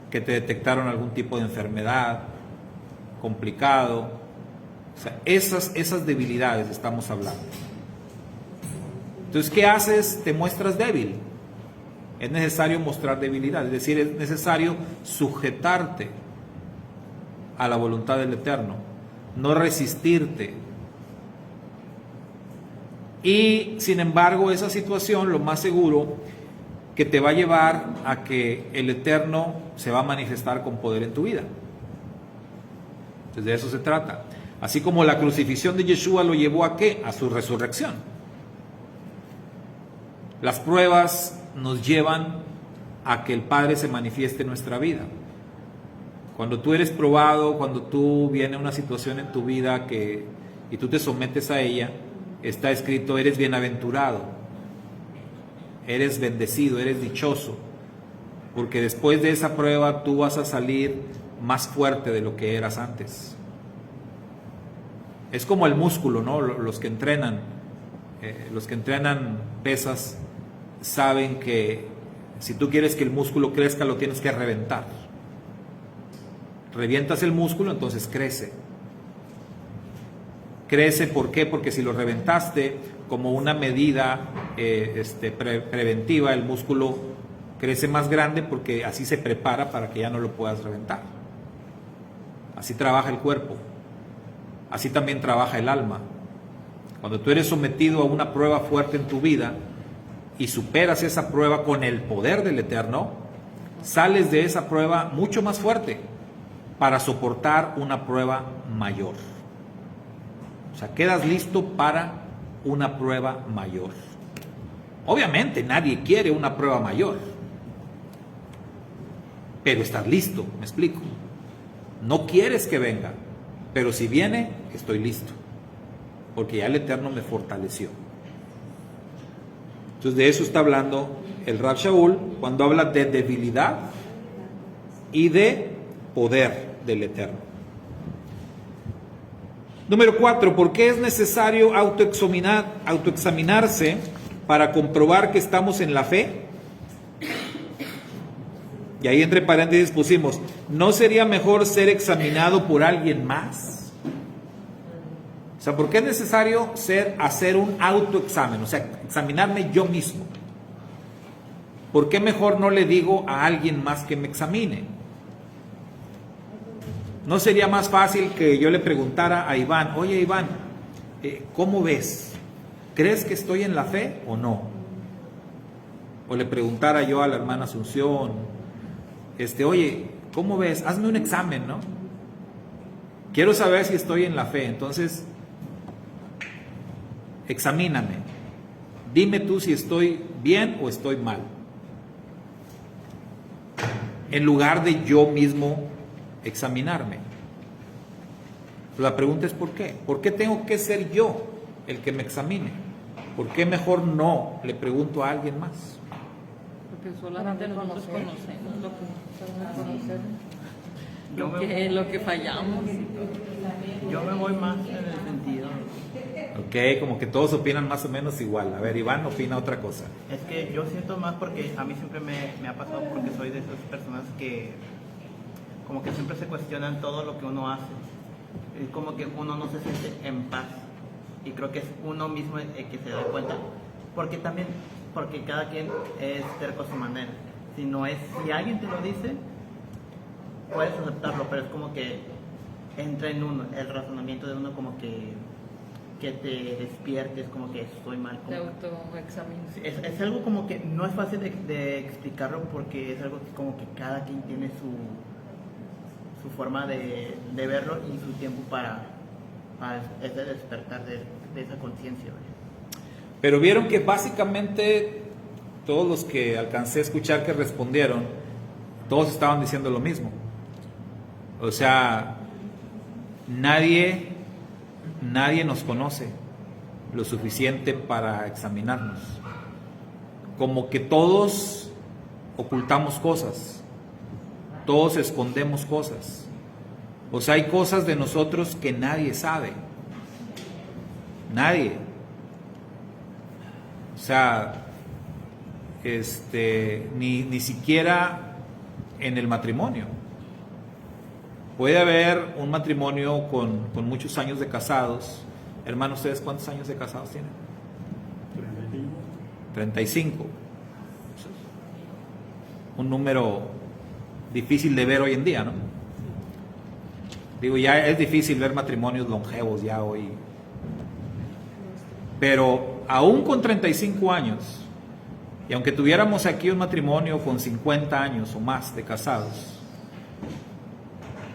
[SPEAKER 1] que te detectaron algún tipo de enfermedad, complicado. O sea, esas debilidades estamos hablando. Entonces, ¿qué haces? Te muestras débil. Es necesario mostrar debilidad, es decir, es necesario sujetarte a la voluntad del Eterno, no resistirte. Y, sin embargo, esa situación, lo más seguro, que te va a llevar a que el Eterno se va a manifestar con poder en tu vida. Entonces, de eso se trata. Así como la crucifixión de Yeshua lo llevó a ¿qué? A su resurrección. Las pruebas nos llevan a que el Padre se manifieste en nuestra vida. Cuando tú eres probado, cuando tú viene una situación en tu vida y tú te sometes a ella, está escrito, eres bienaventurado, eres bendecido, eres dichoso, porque después de esa prueba tú vas a salir más fuerte de lo que eras antes. Es como el músculo, ¿no? Los que entrenan los que entrenan pesas saben que si tú quieres que el músculo crezca, lo tienes que reventar. Revientas el músculo, entonces crece. Crece, ¿por qué? Porque si lo reventaste como una medida preventiva, el músculo crece más grande porque así se prepara para que ya no lo puedas reventar. Así trabaja el cuerpo. Así también trabaja el alma. Cuando tú eres sometido a una prueba fuerte en tu vida y superas esa prueba con el poder del Eterno, sales de esa prueba mucho más fuerte para soportar una prueba mayor. O sea, quedas listo para una prueba mayor. Obviamente nadie quiere una prueba mayor, pero estás listo, me explico. No quieres que venga, pero si viene, estoy listo, porque ya el Eterno me fortaleció. Entonces de eso está hablando el Rav Shaul cuando habla de debilidad y de poder del Eterno. Número 4, ¿por qué es necesario autoexaminarse para comprobar que estamos en la fe? Y ahí entre paréntesis pusimos, ¿no sería mejor ser examinado por alguien más? O sea, ¿por qué es necesario hacer un autoexamen? O sea, examinarme yo mismo. ¿Por qué mejor no le digo a alguien más que me examine? ¿No sería más fácil que yo le preguntara a Iván, oye Iván, ¿cómo ves? ¿Crees que estoy en la fe o no? O le preguntara yo a la hermana Asunción, oye, ¿cómo ves? Hazme un examen, ¿no? Quiero saber si estoy en la fe, entonces, examíname. Dime tú si estoy bien o estoy mal. En lugar de yo mismo examinarme. La pregunta es ¿por qué? ¿Por qué tengo que ser yo el que me examine? ¿Por qué mejor no le pregunto a alguien más?
[SPEAKER 3] Porque solamente nosotros conocemos lo que fallamos.
[SPEAKER 4] Yo me voy más en el sentido.
[SPEAKER 1] Ok, como que todos opinan más o menos igual. A ver, Iván opina otra cosa.
[SPEAKER 4] Es que yo siento más porque a mí siempre me ha pasado porque soy de esas personas que como que siempre se cuestionan todo lo que uno hace. Es como que uno no se siente en paz. Y creo que es uno mismo el que se da cuenta. Porque cada quien es terco a su manera. Si alguien te lo dice, puedes aceptarlo, pero es como que entra en uno, el razonamiento de uno como que te despiertes, como que estoy mal.
[SPEAKER 3] Te autoexaminas.
[SPEAKER 4] Es algo como que no es fácil de explicarlo porque es algo que como que cada quien tiene su forma de verlo y su tiempo para ese despertar de esa conciencia.
[SPEAKER 1] Pero vieron que básicamente todos los que alcancé a escuchar que respondieron, todos estaban diciendo lo mismo. O sea, nadie nos conoce lo suficiente para examinarnos. Como que todos ocultamos cosas, todos escondemos cosas. O sea, hay cosas de nosotros que nadie sabe. Nadie. O sea, ni siquiera en el matrimonio. Puede haber un matrimonio con muchos años de casados. Hermano, ¿ustedes cuántos años de casados tienen? 35. Un número difícil de ver hoy en día, ¿no? Digo, ya es difícil ver matrimonios longevos ya hoy. Pero aún con 35 años, y aunque tuviéramos aquí un matrimonio con 50 años o más de casados,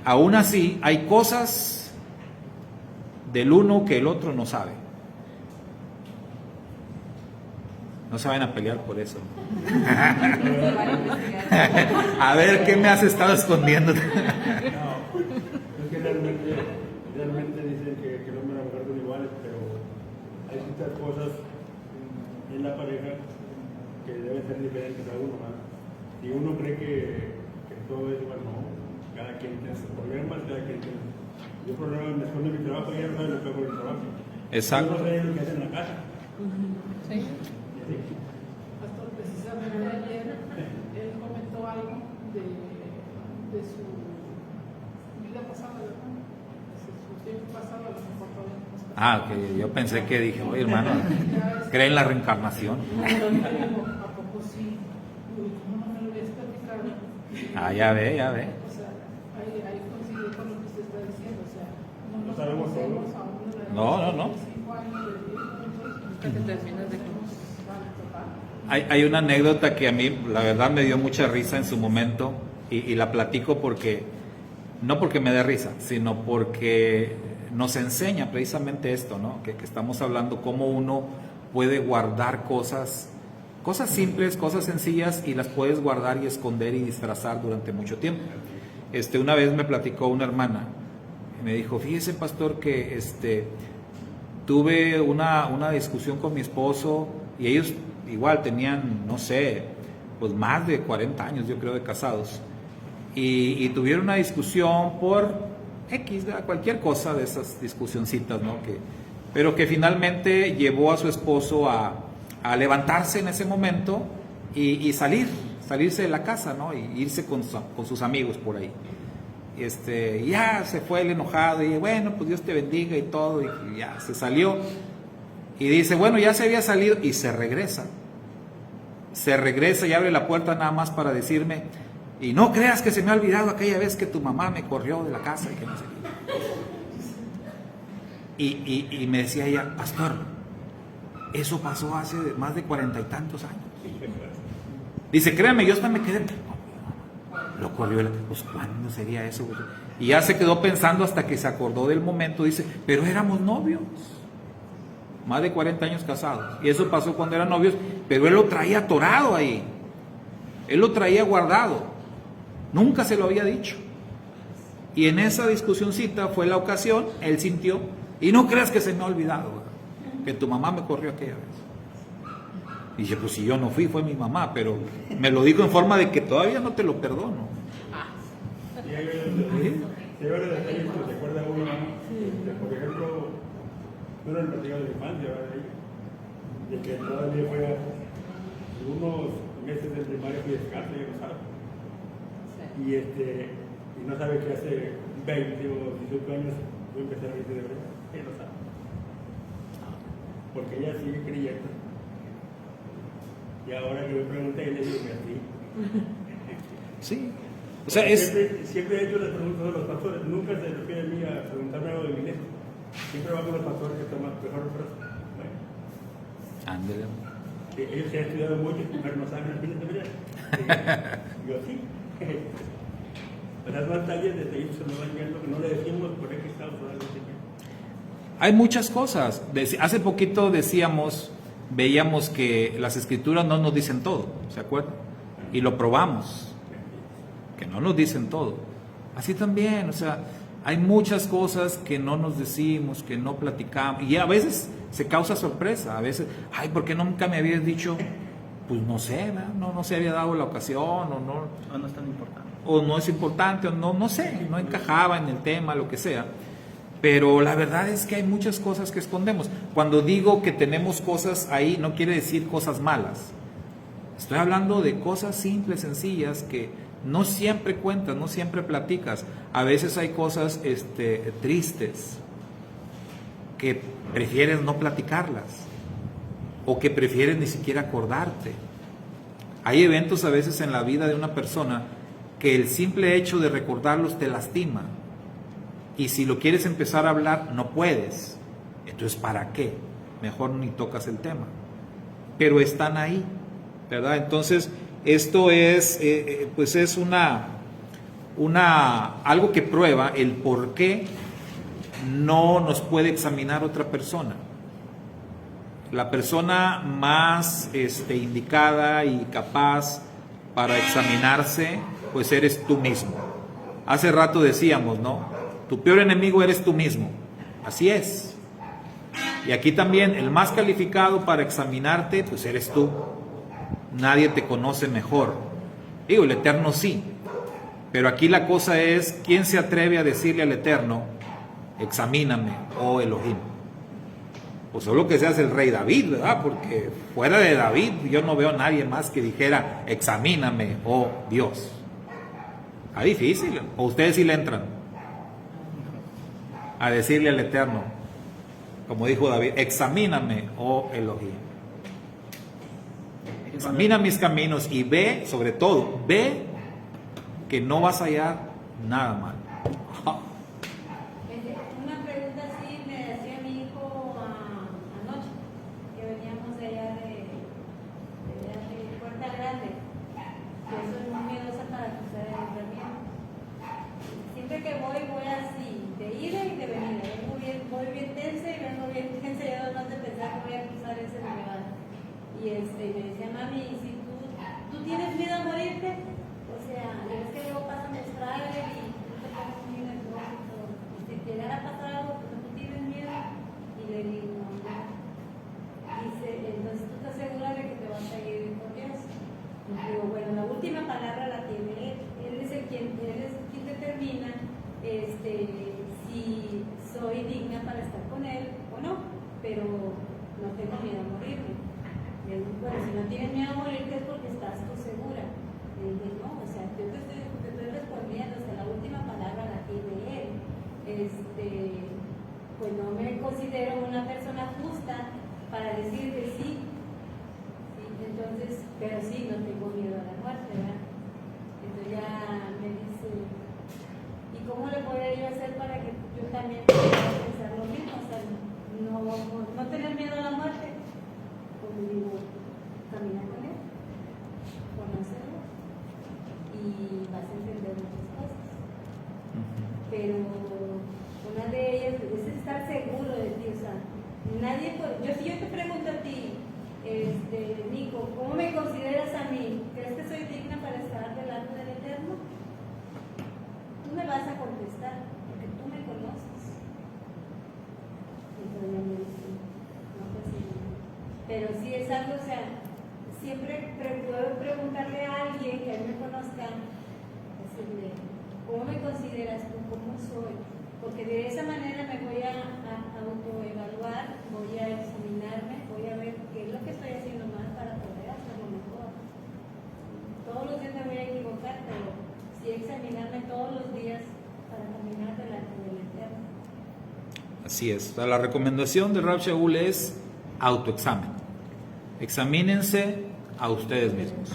[SPEAKER 1] aún así hay cosas del uno que el otro no sabe. No se vayan a pelear por eso. A ver, ¿qué me has estado escondiendo?
[SPEAKER 5] No, es que realmente dicen que el hombre y la mujer son iguales, pero hay ciertas cosas en la pareja que deben ser diferentes a uno, ¿no? Si uno cree que todo es igual, no, cada quien tiene sus problemas, cada quien tiene. Yo problemas me escondo mi trabajo y ya no sabe lo que hago en el trabajo.
[SPEAKER 1] Exacto.
[SPEAKER 5] Yo no sé lo que hace en la casa.
[SPEAKER 3] Sí.
[SPEAKER 6] Pastor, precisamente ayer él comentó algo de su vida pasada, ¿verdad? De su tiempo pasado, a lo mejor todavía no está.
[SPEAKER 1] Ah, ok, yo pensé que dije, oye hermano, ¿cree en la reencarnación?
[SPEAKER 6] ¿A poco sí? Uy, ¿cómo no me lo habías platicado?
[SPEAKER 1] Ah, ya ve, ya ve.
[SPEAKER 6] O sea, ahí coincide con lo que usted está diciendo, o sea, no nos
[SPEAKER 5] sabemos todo.
[SPEAKER 6] conocemos aún de
[SPEAKER 1] No.
[SPEAKER 6] 5 años de vida juntos,
[SPEAKER 3] Hasta que termines de conocer.
[SPEAKER 1] Hay una anécdota que a mí, la verdad, me dio mucha risa en su momento y la platico porque, no porque me dé risa, sino porque nos enseña precisamente esto, ¿no? Que estamos hablando cómo uno puede guardar cosas simples, cosas sencillas y las puedes guardar y esconder y disfrazar durante mucho tiempo. Una vez me platicó una hermana, me dijo, fíjese pastor que tuve una discusión con mi esposo y ellos igual tenían, no sé, pues más de 40 años yo creo de casados y tuvieron una discusión por X, ¿verdad? Cualquier cosa de esas discusioncitas, ¿no? Pero que finalmente llevó a su esposo a levantarse en ese momento y salirse de la casa, ¿no? Y irse con sus amigos por ahí. Y ya se fue el enojado y bueno, pues Dios te bendiga y todo, y ya se salió. Y dice, bueno, ya se había salido y se regresa y abre la puerta nada más para decirme, y no creas que se me ha olvidado aquella vez que tu mamá me corrió de la casa y que no sé qué. Y me decía ella, pastor, eso pasó hace más de 40 y tantos años. Dice, créame, yo hasta me quedé, lo corrió, pues ¿cuándo sería eso? Y ya se quedó pensando hasta que se acordó del momento, dice, pero éramos novios. Más de 40 años casados. Y eso pasó cuando eran novios, pero él lo traía atorado ahí. Él lo traía guardado. Nunca se lo había dicho. Y en esa discusioncita fue la ocasión, él sintió, y no creas que se me ha olvidado, que tu mamá me corrió aquella vez. Y dije, pues si yo no fui, fue mi mamá, pero me lo dijo en forma de que todavía no te lo perdono.
[SPEAKER 5] Y hay varios detalles que se acuerda uno, por ejemplo, no era el platicado de la infancia, ¿verdad? De que todavía fue unos meses de primaria fui descalzo, ya lo sabe. Y no sabe que hace 20 o 18 años voy a empezar a ir de verdad, ella lo sabe. Porque ella sigue creyendo. Y ahora que me pregunté, le digo que así.
[SPEAKER 1] Sí. O sea,
[SPEAKER 5] siempre he hecho las preguntas a los pastores, nunca se refiere a mí a preguntarme algo de mi iglesia. Siempre va con los pastores que toman mejor frase. Bueno.
[SPEAKER 1] Ándale.
[SPEAKER 5] Ellos se han estudiado mucho, pero no saben el fin de semana. Yo sí. Las batallas de ellos se nos van viendo que no le decimos por qué estamos hablando de Señor.
[SPEAKER 1] Hay muchas cosas. Hace poquito veíamos que las escrituras no nos dicen todo, ¿se acuerdan? Y lo probamos, que no nos dicen todo. Así también, o sea, hay muchas cosas que no nos decimos, que no platicamos, y a veces se causa sorpresa, a veces, ay, ¿por qué nunca me habías dicho? Pues no sé, no se había dado la ocasión,
[SPEAKER 4] O no es tan importante.
[SPEAKER 1] o no es importante, o no sé, no encajaba en el tema, lo que sea. Pero la verdad es que hay muchas cosas que escondemos. Cuando digo que tenemos cosas ahí, no quiere decir cosas malas. Estoy hablando de cosas simples, sencillas, que no siempre cuentas, no siempre platicas. A veces hay cosas tristes que prefieres no platicarlas o que prefieres ni siquiera acordarte. Hay eventos a veces en la vida de una persona que el simple hecho de recordarlos te lastima. Y si lo quieres empezar a hablar, no puedes. Entonces, ¿para qué? Mejor ni tocas el tema. Pero están ahí, ¿verdad? Entonces, esto es, pues es algo que prueba el por qué no nos puede examinar otra persona. La persona más indicada y capaz para examinarse, pues eres tú mismo. Hace rato decíamos, ¿no? Tu peor enemigo eres tú mismo. Así es. Y aquí también el más calificado para examinarte, pues eres tú. Nadie te conoce mejor. Digo, el Eterno sí. Pero aquí la cosa es, ¿quién se atreve a decirle al Eterno, examíname, oh Elohim? Pues solo que seas el rey David, ¿verdad? Porque fuera de David yo no veo a nadie más que dijera, examíname, oh Dios. Está difícil. ¿O ustedes sí le entran a decirle al Eterno, como dijo David, examíname, oh Elohim? Examina mis caminos y ve, sobre todo, ve que no vas a hallar nada mal.
[SPEAKER 2] Una pregunta así me hacía mi hijo anoche, que veníamos de allá de Puerta Grande. Yo soy muy miedosa para cruzar el Ramián. Siempre que voy así, de ida y de venida. Voy bien tensa y vengo bien tensa, ya no de pensar que voy a cruzar ese lugar. Y me decía, mami, si tú tienes miedo a morirte, o sea, es que luego pasan los trailers y tú te pones muy nervioso. Y si te llegara a pasar algo, pues tú tienes miedo. Y le digo, no. Dice, entonces tú estás segura de que te vas a ir con Dios. Y digo, bueno, la última palabra la tiene él. Él es quien determina si soy digna para estar con él o no. Pero no tengo miedo a morirme. Bueno, si no tienes miedo a morirte es porque estás tú segura. Y dije, no, o sea, yo te estoy respondiendo, o sea, la última palabra la tiene él. Pues no me considero una persona justa para decir que sí. Entonces, pero sí, no tengo miedo a la muerte, ¿verdad? Entonces ya me dice, ¿y cómo le podría yo hacer para que yo también pueda pensar lo mismo? O sea, no tener miedo a la muerte. Pues le digo, camina con él, conocerlo y vas a entender muchas cosas. Pero una de ellas es estar seguro de ti, o sea, nadie puede, si yo te pregunto a ti, Nico, ¿cómo me consideras a mí? ¿Crees que soy digna para estar delante del Eterno? Tú me vas a contestar, porque tú me conoces. Entonces ella me dice, no, pues sí. Pero sí es algo, o sea, siempre puedo preguntarle a alguien que a mí me conozca, decirle, ¿cómo me consideras tú? ¿Cómo soy? Porque de esa manera me voy a autoevaluar, voy a examinarme, voy a ver qué es lo que estoy haciendo mal para poder hacerlo mejor. Todos los días me voy a equivocar, pero sí examinarme todos los días para caminar delante del Eterno.
[SPEAKER 1] Así es. O sea, la recomendación de Rav Shaul es autoexamen. Examínense a ustedes mismos.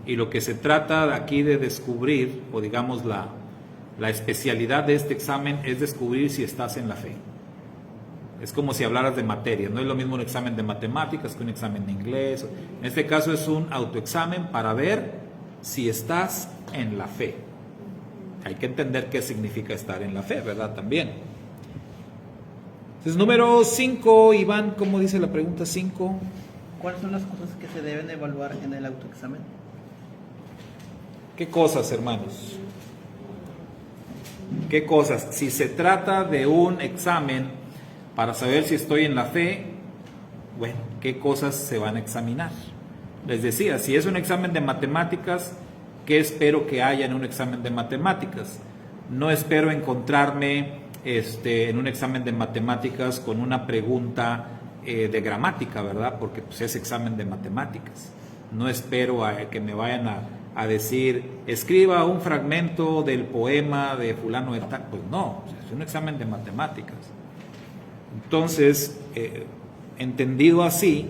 [SPEAKER 1] Y lo que se trata aquí de descubrir, o digamos la especialidad de este examen, es descubrir si estás en la fe. Es como si hablaras de materia. No es lo mismo un examen de matemáticas que un examen de inglés. En este caso es un autoexamen para ver si estás en la fe. Hay que entender qué significa estar en la fe, ¿verdad? También. Entonces, número 5, Iván, ¿cómo dice la pregunta 5?
[SPEAKER 4] ¿Cuáles son las cosas que se deben evaluar en el autoexamen?
[SPEAKER 1] ¿Qué cosas, hermanos? ¿Qué cosas? Si se trata de un examen para saber si estoy en la fe, bueno, ¿qué cosas se van a examinar? Les decía, si es un examen de matemáticas, ¿qué espero que haya en un examen de matemáticas? No espero encontrarme en un examen de matemáticas con una pregunta de gramática, ¿verdad? Porque pues, es examen de matemáticas. No espero que me vayan a decir, escriba un fragmento del poema de fulano de tal. Pues no, es un examen de matemáticas. Entonces, entendido así,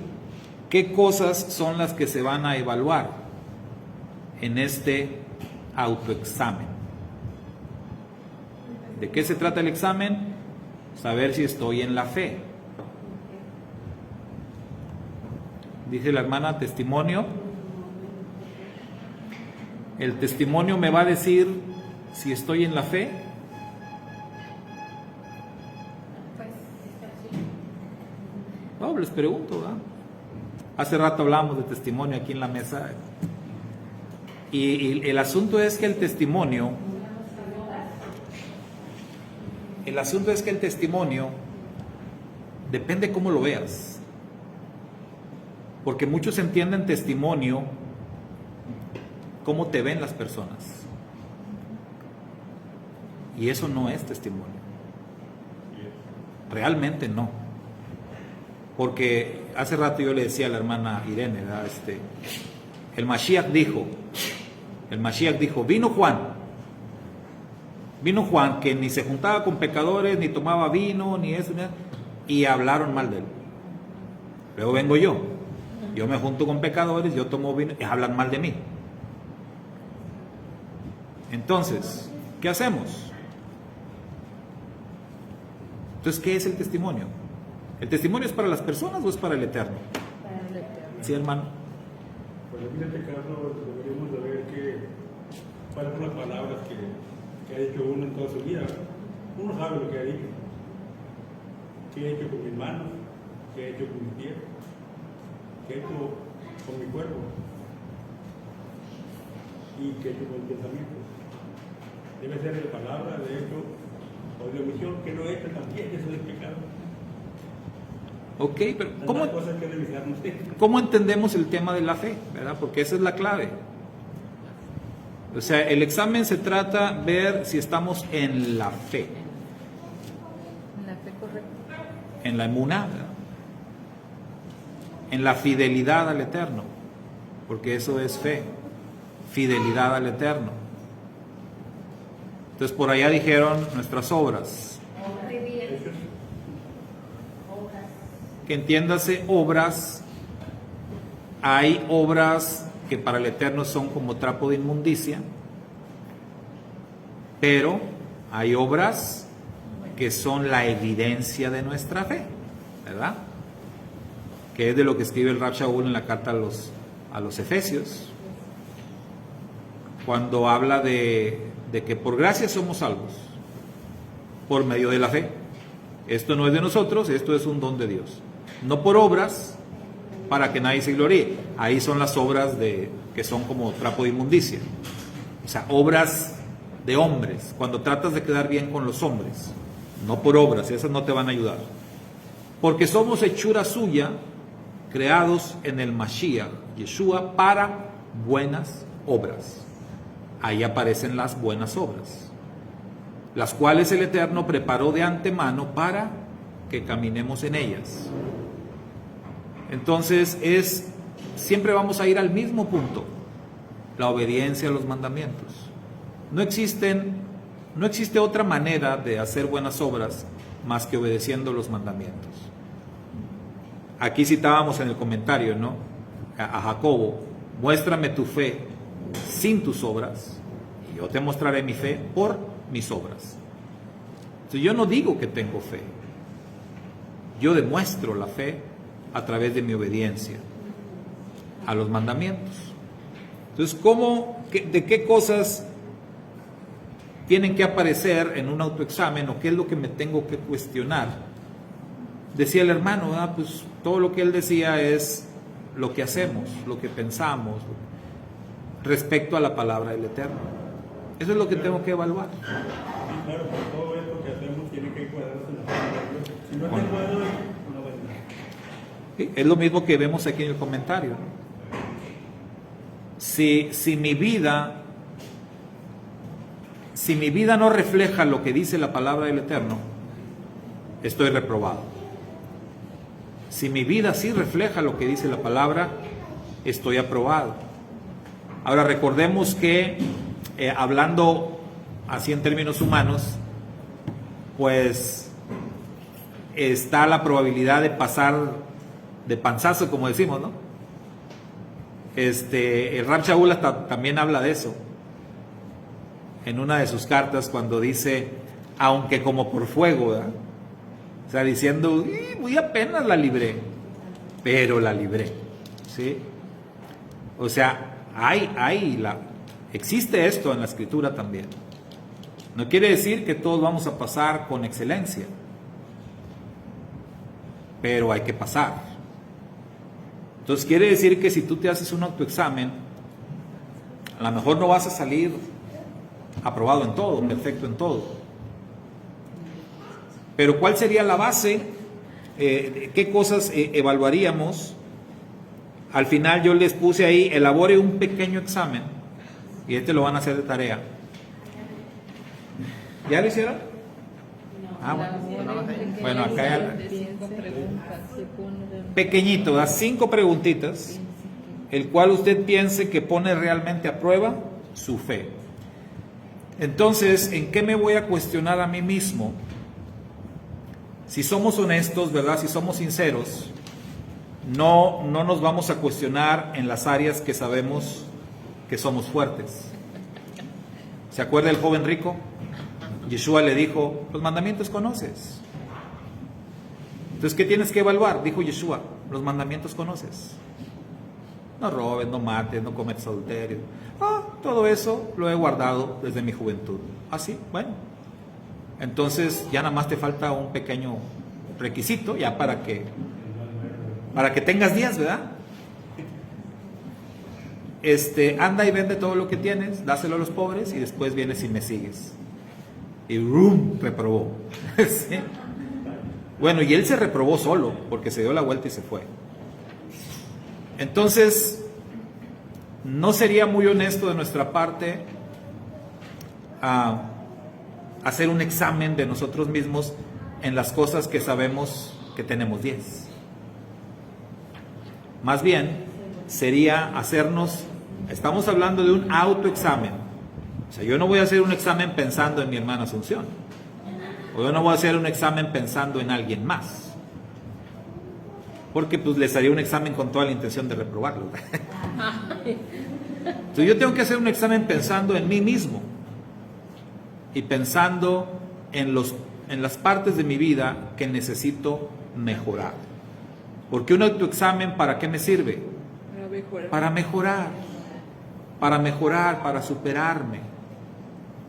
[SPEAKER 1] ¿qué cosas son las que se van a evaluar en este autoexamen? ¿De qué se trata el examen? Saber si estoy en la fe. Dice la hermana, testimonio. El testimonio me va a decir si estoy en la fe. No, les pregunto, ¿verdad? Hace rato hablamos de testimonio aquí en la mesa. Y el asunto es que el testimonio depende cómo lo veas. Porque muchos entienden testimonio como te ven las personas. Y eso no es testimonio. Realmente no. Porque hace rato yo le decía a la hermana Irene, ¿verdad? El Mashiach dijo, vino Juan que ni se juntaba con pecadores, ni tomaba vino, ni eso, y hablaron mal de él. Luego vengo yo me junto con pecadores, yo tomo vino, y hablan mal de mí. Entonces, ¿qué hacemos? Entonces, ¿qué es el testimonio? ¿El testimonio es para las personas o es para el Eterno?
[SPEAKER 2] Para el Eterno.
[SPEAKER 1] Sí, hermano.
[SPEAKER 5] Pues en este caso deberíamos saber cuáles son las palabras que ha dicho uno en toda su vida. Uno sabe lo que ha dicho. ¿Qué he hecho con mis manos? ¿Qué he hecho con mis pies? ¿Qué he hecho con mi cuerpo? ¿Y qué he hecho con mis pensamientos? Debe ser de palabra, de hecho, o de omisión, que no he hecho también, eso es pecado.
[SPEAKER 1] Ok, pero
[SPEAKER 5] Tantas cosas que revisarnos.
[SPEAKER 1] ¿cómo entendemos el tema de la fe? ¿Verdad? Porque esa es la clave. O sea, el examen se trata de ver si estamos en la fe,
[SPEAKER 3] La fe correcta.
[SPEAKER 1] en la emuná, ¿verdad? En la fidelidad al Eterno, porque eso es fe, fidelidad al Eterno. Entonces por allá dijeron nuestras obras,
[SPEAKER 2] Muy bien.
[SPEAKER 1] que entiéndase obras. Hay obras que para el Eterno son como trapo de inmundicia, pero hay obras que son la evidencia de nuestra fe, ¿verdad? Que es de lo que escribe el Rab Shaul en la carta a los Efesios, cuando habla de que por gracia somos salvos, por medio de la fe. Esto no es de nosotros, esto es un don de Dios. No por obras, para que nadie se gloríe. Ahí son las obras que son como trapo de inmundicia. O sea, obras de hombres, cuando tratas de quedar bien con los hombres. No por obras, esas no te van a ayudar. Porque somos hechura suya, creados en el Mashiach, Yeshua, para buenas obras. Ahí aparecen las buenas obras, las cuales el Eterno preparó de antemano para que caminemos en ellas. Entonces siempre vamos a ir al mismo punto, la obediencia a los mandamientos. No existe otra manera de hacer buenas obras más que obedeciendo los mandamientos. Aquí citábamos en el comentario, ¿no? A Jacobo, muéstrame tu fe sin tus obras, y yo te mostraré mi fe por mis obras. Entonces, yo no digo que tengo fe, yo demuestro la fe a través de mi obediencia a los mandamientos. Entonces, de qué cosas tienen que aparecer en un autoexamen, o qué es lo que me tengo que cuestionar? Decía el hermano, ¿verdad? Pues todo lo que él decía es lo que hacemos, lo que pensamos respecto a la palabra del Eterno. Eso es lo que tengo que evaluar.
[SPEAKER 5] Sí, claro, por todo esto que hacemos tiene que cuadrarse en la palabra de Dios. Si no te cuadra, no va a entrar.
[SPEAKER 1] Sí, es lo mismo que vemos aquí en el comentario, ¿no? Si mi vida no refleja lo que dice la palabra del Eterno, estoy reprobado. Si mi vida sí refleja lo que dice la palabra, estoy aprobado. Ahora recordemos que hablando así en términos humanos, pues está la probabilidad de pasar de panzazo, como decimos, ¿no? El Rab Shaul también habla de eso en una de sus cartas, cuando dice, aunque como por fuego, ¿verdad? O sea, diciendo, muy apenas la libré, pero la libré, ¿sí? O sea, existe esto en la Escritura también. No quiere decir que todos vamos a pasar con excelencia, pero hay que pasar. Entonces quiere decir que si tú te haces un autoexamen, a lo mejor no vas a salir aprobado en todo, perfecto en todo. Pero ¿cuál sería la base? ¿Qué cosas evaluaríamos? Al final yo les puse ahí, elabore un pequeño examen, y lo van a hacer de tarea. ¿Ya lo hicieron? Ah, bueno.
[SPEAKER 3] Bueno,
[SPEAKER 1] Bueno, acá ya-
[SPEAKER 3] 5 preguntas. Se pone
[SPEAKER 1] Pequeñito, da 5 preguntitas, el cual usted piense que pone realmente a prueba su fe. Entonces, ¿en qué me voy a cuestionar a mí mismo? Si somos honestos, ¿verdad? Si somos sinceros, no nos vamos a cuestionar en las áreas que sabemos que somos fuertes. ¿Se acuerda el joven rico? Yeshua le dijo, los mandamientos conoces. Entonces, ¿qué tienes que evaluar? Dijo Yeshua, los mandamientos conoces. No robes, no mates, no cometas adulterio. Todo eso lo he guardado desde mi juventud. Sí, bueno. Entonces ya nada más te falta un pequeño requisito ya para que tengas días, ¿verdad? Anda y vende todo lo que tienes, dáselo a los pobres y después vienes y me sigues. Y ¡rum! Reprobó. ¿Sí? Bueno, y él se reprobó solo porque se dio la vuelta y se fue. Entonces, no sería muy honesto de nuestra parte hacer un examen de nosotros mismos en las cosas que sabemos que tenemos 10. Más bien, sería hacernos, estamos hablando de un autoexamen. O sea, yo no voy a hacer un examen pensando en mi hermana Asunción. O yo no voy a hacer un examen pensando en alguien más. Porque pues les haría un examen con toda la intención de reprobarlo. Entonces yo tengo que hacer un examen pensando en mí mismo. Y pensando en las partes de mi vida que necesito mejorar. Porque un autoexamen, ¿para qué me sirve? Para mejorar. Para mejorar, para superarme.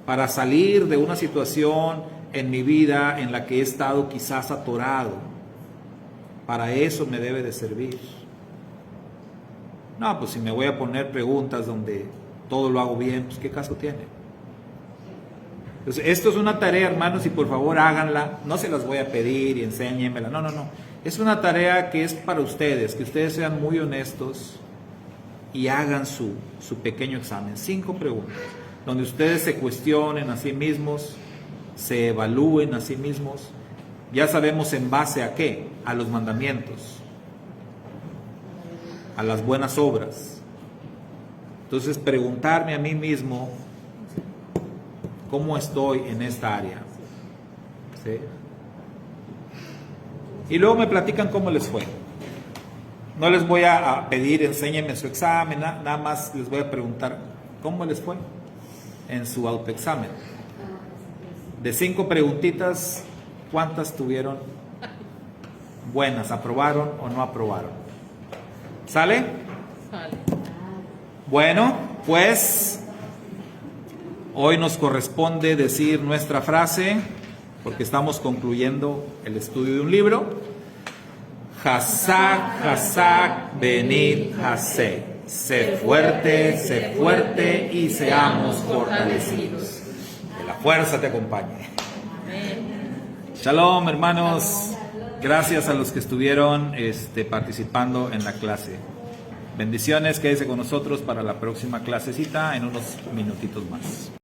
[SPEAKER 1] Para salir de una situación en mi vida en la que he estado quizás atorado. Para eso me debe de servir. No, pues si me voy a poner preguntas donde todo lo hago bien, pues ¿qué caso tiene? Entonces, esto es una tarea, hermanos, y por favor háganla. No se las voy a pedir y enséñenmela. No. Es una tarea que es para ustedes, que ustedes sean muy honestos y hagan su pequeño examen. 5 preguntas, donde ustedes se cuestionen a sí mismos, se evalúen a sí mismos. Ya sabemos en base a qué, a los mandamientos, a las buenas obras. Entonces, preguntarme a mí mismo, ¿cómo estoy en esta área? ¿Sí? Y luego me platican cómo les fue. No les voy a pedir, enséñenme su examen, nada más les voy a preguntar, ¿cómo les fue en su autoexamen? De 5 preguntitas, ¿cuántas tuvieron buenas? ¿Aprobaron o no aprobaron? ¿Sale?
[SPEAKER 3] Sale.
[SPEAKER 1] Bueno, pues hoy nos corresponde decir nuestra frase, porque estamos concluyendo el estudio de un libro. Hazak, Hazak, venid, Hasek. Sé fuerte y seamos fortalecidos. Que la fuerza te acompañe. Shalom, hermanos. Gracias a los que estuvieron participando en la clase. Bendiciones, quédese con nosotros para la próxima clasecita en unos minutitos más.